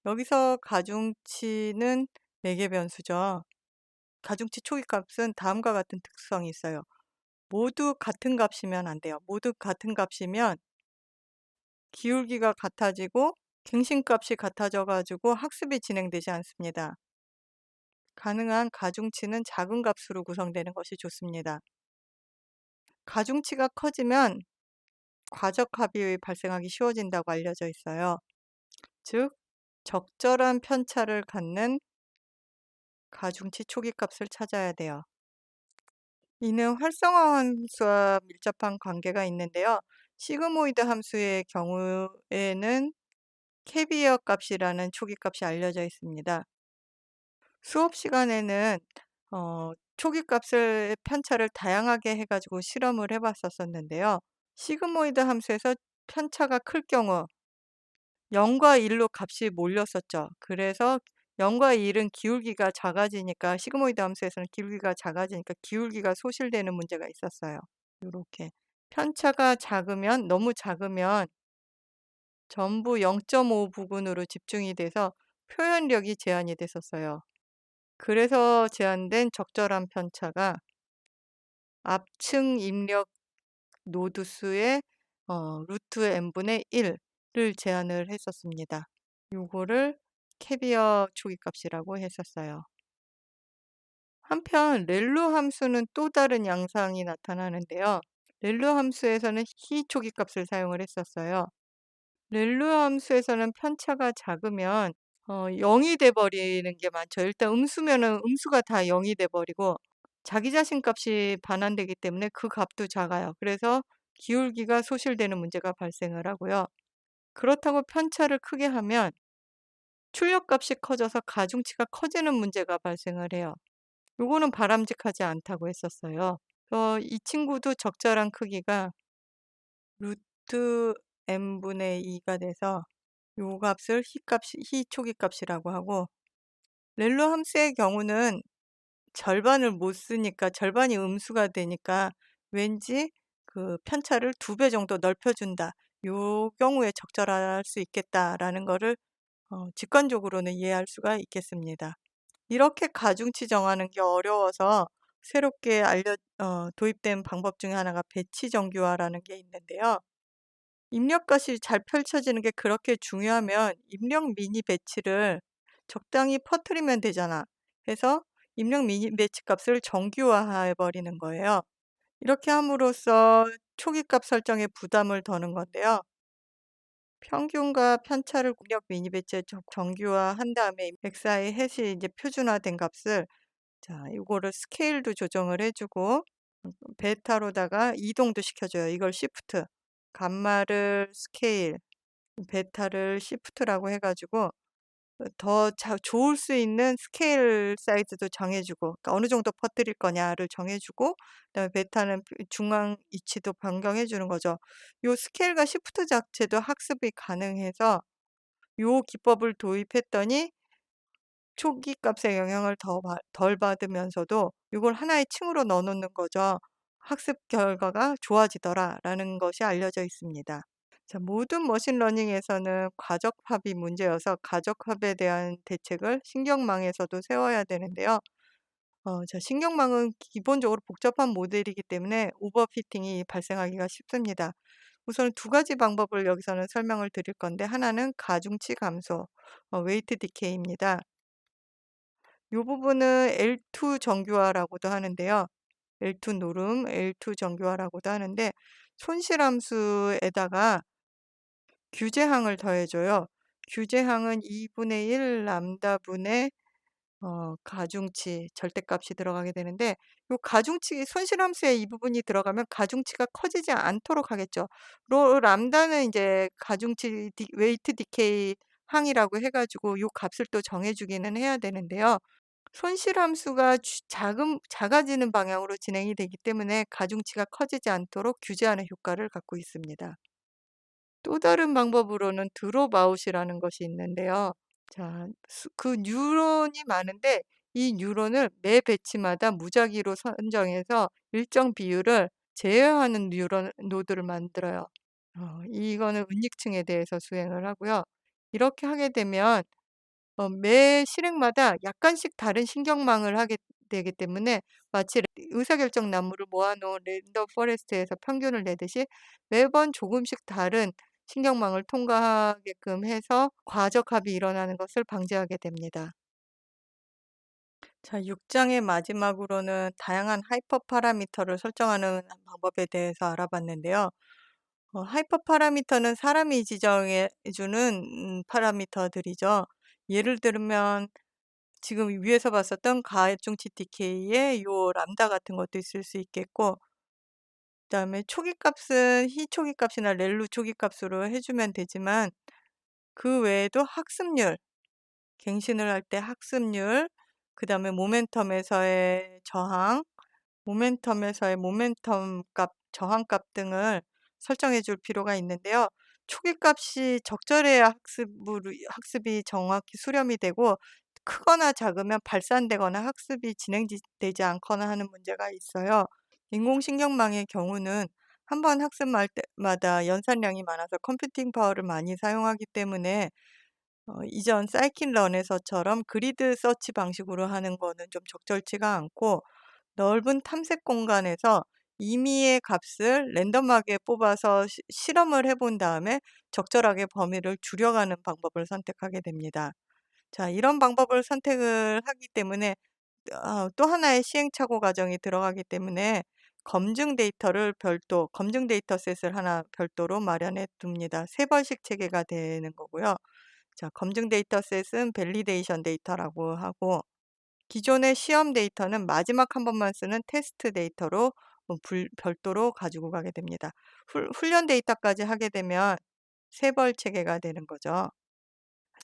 여기서 가중치는 매개 변수죠. 가중치 초기값은 다음과 같은 특성이 있어요. 모두 같은 값이면 안 돼요. 모두 같은 값이면 기울기가 같아지고 갱신값이 같아져 가지고 학습이 진행되지 않습니다. 가능한 가중치는 작은 값으로 구성되는 것이 좋습니다. 가중치가 커지면 과적 합이 발생하기 쉬워진다고 알려져 있어요. 즉, 적절한 편차를 갖는 가중치 초기값을 찾아야 돼요. 이는 활성화 함수와 밀접한 관계가 있는데요. 시그모이드 함수의 경우에는 캐비어 값이라는 초기값이 알려져 있습니다. 수업 시간에는 초기값을 편차를 다양하게 해가지고 실험을 해봤었는데요. 시그모이드 함수에서 편차가 클 경우 0과 1로 값이 몰렸었죠. 그래서 0과 1은 기울기가 작아지니까, 시그모이드 함수에서는 기울기가 작아지니까 기울기가 소실되는 문제가 있었어요. 요렇게. 편차가 작으면, 너무 작으면 전부 0.5 부근으로 집중이 돼서 표현력이 제한이 됐었어요. 그래서 제한된 적절한 편차가 압층 입력 노드 수의 루트 n분의 1을 제한을 했었습니다. 요거를 캐비어 초기값이라고 했었어요. 한편 렐로 함수는 또 다른 양상이 나타나는데요. 렐로 함수에서는 히 초기값을 사용을 했었어요. 렐로 함수에서는 편차가 작으면 0이 돼 버리는 게 많죠. 일단 음수면은 음수가 다 0이 돼 버리고 자기 자신 값이 반환되기 때문에 그 값도 작아요. 그래서 기울기가 소실되는 문제가 발생을 하고요. 그렇다고 편차를 크게 하면 출력값이 커져서 가중치가 커지는 문제가 발생을 해요. 요거는 바람직하지 않다고 했었어요. 이 친구도 적절한 크기가 루트 n분의 2가 돼서 요 값을 히 초기값이라고 하고, 렐로 함수의 경우는 절반을 못 쓰니까, 절반이 음수가 되니까 왠지 그 편차를 2배 정도 넓혀준다, 요 경우에 적절할 수 있겠다라는 거를 직관적으로는 이해할 수가 있겠습니다. 이렇게 가중치 정하는 게 어려워서 새롭게 도입된 방법 중에 하나가 배치 정규화라는 게 있는데요. 입력값이 잘 펼쳐지는 게 그렇게 중요하면 입력 미니 배치를 적당히 퍼뜨리면 되잖아 해서 입력 미니 배치 값을 정규화해 버리는 거예요. 이렇게 함으로써 초기값 설정에 부담을 더는 건데요. 평균과 편차를 입력 미니 배치에 정규화한 다음에 xi 햇이 이제 표준화된 값을, 자, 이거를 스케일도 조정을 해주고 베타로다가 이동도 시켜줘요. 이걸 시프트, 감마를 스케일, 베타를 시프트라고 해가지고 더 좋을 수 있는 스케일 사이즈도 정해주고, 그러니까 어느 정도 퍼뜨릴 거냐를 정해주고, 그다음에 베타는 중앙 위치도 변경해주는 거죠. 요 스케일과 시프트 자체도 학습이 가능해서 요 기법을 도입했더니 초기 값의 영향을 덜 받으면서도 이걸 하나의 층으로 넣어 놓는 거죠. 학습 결과가 좋아지더라라는 것이 알려져 있습니다. 자, 모든 머신러닝에서는 과적합이 문제여서 가적합에 대한 대책을 신경망에서도 세워야 되는데요. 자, 신경망은 기본적으로 복잡한 모델이기 때문에 오버피팅이 발생하기가 쉽습니다. 우선 두 가지 방법을 여기서는 설명을 드릴 건데, 하나는 가중치 감소, 웨이트 디케이입니다. 이 부분은 L2 정규화라고도 하는데요. L2 노름, L2 정교화라고도 하는데 손실함수에다가 규제항을 더해줘요. 규제항은 2분의 1 람다분의 가중치 절대값이 들어가게 되는데 요 가중치 손실함수에 이 부분이 들어가면 가중치가 커지지 않도록 하겠죠. 람다는 이제 가중치 웨이트 디케이 항이라고 해 가지고 요 값을 또 정해 주기는 해야 되는데요. 손실함수가 작아지는 방향으로 진행이 되기 때문에 가중치가 커지지 않도록 규제하는 효과를 갖고 있습니다. 또 다른 방법으로는 드롭 아웃이라는 것이 있는데요. 자, 그 뉴런이 많은데 이 뉴런을 매 배치마다 무작위로 선정해서 일정 비율을 제어하는 뉴런 노드를 만들어요. 이거는 은닉층에 대해서 수행을 하고요. 이렇게 하게 되면 매 실행마다 약간씩 다른 신경망을 하게 되기 때문에 마치 의사결정 나무를 모아 놓은 랜덤 포레스트에서 평균을 내듯이 매번 조금씩 다른 신경망을 통과하게끔 해서 과적합이 일어나는 것을 방지하게 됩니다. 자, 6 장의 마지막으로는 다양한 하이퍼 파라미터를 설정하는 방법에 대해서 알아봤는데요. 하이퍼 파라미터는 사람이 지정해 주는 파라미터들이죠. 예를 들면 지금 위에서 봤었던 가중치 디케이의 요 람다 같은 것도 있을 수 있겠고, 그다음에 초기값은 희초기값이나 렐루 초기값으로 해 주면 되지만 그 외에도 학습률, 갱신을 할 때 학습률, 그다음에 모멘텀에서의 저항, 모멘텀에서의 모멘텀 값, 저항 값 등을 설정해 줄 필요가 있는데요. 초기 값이 적절해야 학습이 정확히 수렴이 되고 크거나 작으면 발산되거나 학습이 진행되지 않거나 하는 문제가 있어요. 인공신경망의 경우는 한 번 학습할 때마다 연산량이 많아서 컴퓨팅 파워를 많이 사용하기 때문에 이전 사이킨런에서처럼 그리드 서치 방식으로 하는 거는 좀 적절치가 않고 넓은 탐색 공간에서 임의의 값을 랜덤하게 뽑아서 실험을 해본 다음에 적절하게 범위를 줄여가는 방법을 선택하게 됩니다. 자, 이런 방법을 선택을 하기 때문에 또 하나의 시행착오 과정이 들어가기 때문에 검증 데이터셋을 하나 별도로 마련해 둡니다. 3번씩 체계가 되는 거고요. 자, 검증 데이터셋은 밸리데이션 데이터라고 하고 기존의 시험 데이터는 마지막 한 번만 쓰는 테스트 데이터로 별도로 가지고 가게 됩니다. 훈련 데이터까지 하게 되면 3벌 체계가 되는 거죠.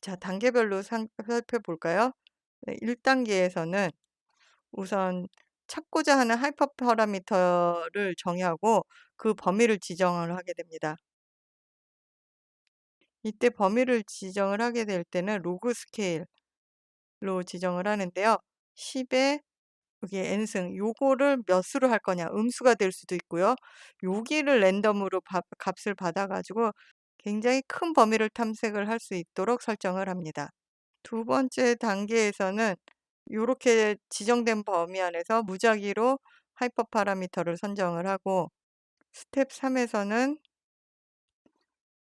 자, 단계별로 살펴볼까요? 네, 1단계에서는 우선 찾고자 하는 하이퍼 파라미터를 정의하고 그 범위를 지정을 하게 됩니다. 이때 범위를 지정을 하게 될 때는 로그 스케일로 지정을 하는데요. 10에 여기 n승 요거를 몇 수로 할 거냐, 음수가 될 수도 있고요. 여기를 랜덤으로 값을 받아 가지고 굉장히 큰 범위를 탐색을 할 수 있도록 설정을 합니다. 두 번째 단계에서는 요렇게 지정된 범위 안에서 무작위로 하이퍼 파라미터를 선정을 하고 스텝 3에서는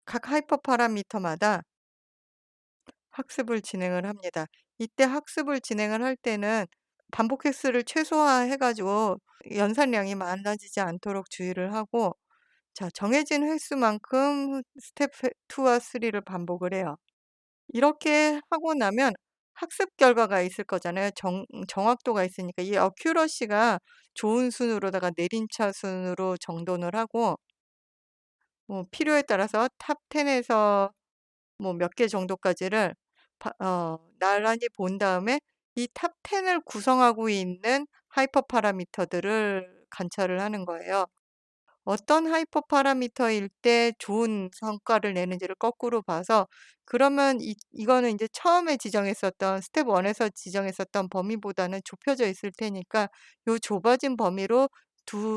각 하이퍼 파라미터마다 학습을 진행을 합니다. 이때 학습을 진행을 할 때는 반복 횟수를 최소화해 가지고 연산량이 많아지지 않도록 주의를 하고 자, 정해진 횟수만큼 스텝 2와 3를 반복을 해요. 이렇게 하고 나면 학습 결과가 있을 거잖아요. 정확도가 있으니까 이 어큐러시가 좋은 순으로다가 내림차 순으로 정돈을 하고 필요에 따라서 탑 10 에서 뭐 몇 개 정도까지를 나란히 본 다음에 이 탑 10을 구성하고 있는 하이퍼 파라미터들을 관찰을 하는 거예요. 어떤 하이퍼 파라미터일 때 좋은 성과를 내는지를 거꾸로 봐서 그러면 이거는 이제 처음에 지정했었던 스텝 1 에서 지정했었던 범위보다는 좁혀져 있을 테니까 요 좁아진 범위로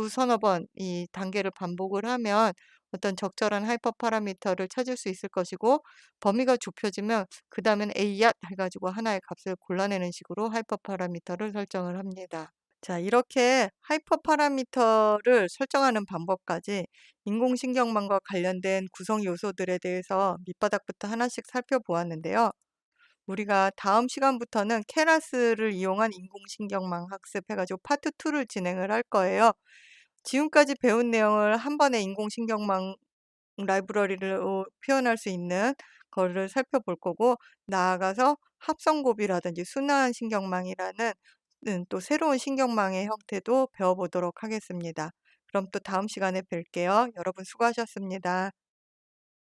서너 번 이 단계를 반복을 하면 어떤 적절한 하이퍼 파라미터를 찾을 수 있을 것이고 범위가 좁혀지면 그다음엔 에이얏 해 가지고 하나의 값을 골라내는 식으로 하이퍼 파라미터를 설정을 합니다. 자, 이렇게 하이퍼 파라미터를 설정하는 방법까지 인공신경망과 관련된 구성 요소들에 대해서 밑바닥부터 하나씩 살펴보았는데요. 우리가 다음 시간부터는 케라스를 이용한 인공신경망 학습해 가지고 파트 2를 진행을 할 거예요. 지금까지 배운 내용을 한 번에 인공신경망 라이브러리로 표현할 수 있는 거를 살펴볼 거고, 나아가서 합성고비라든지 순환 신경망이라는 또 새로운 신경망의 형태도 배워보도록 하겠습니다. 그럼 또 다음 시간에 뵐게요. 여러분 수고하셨습니다.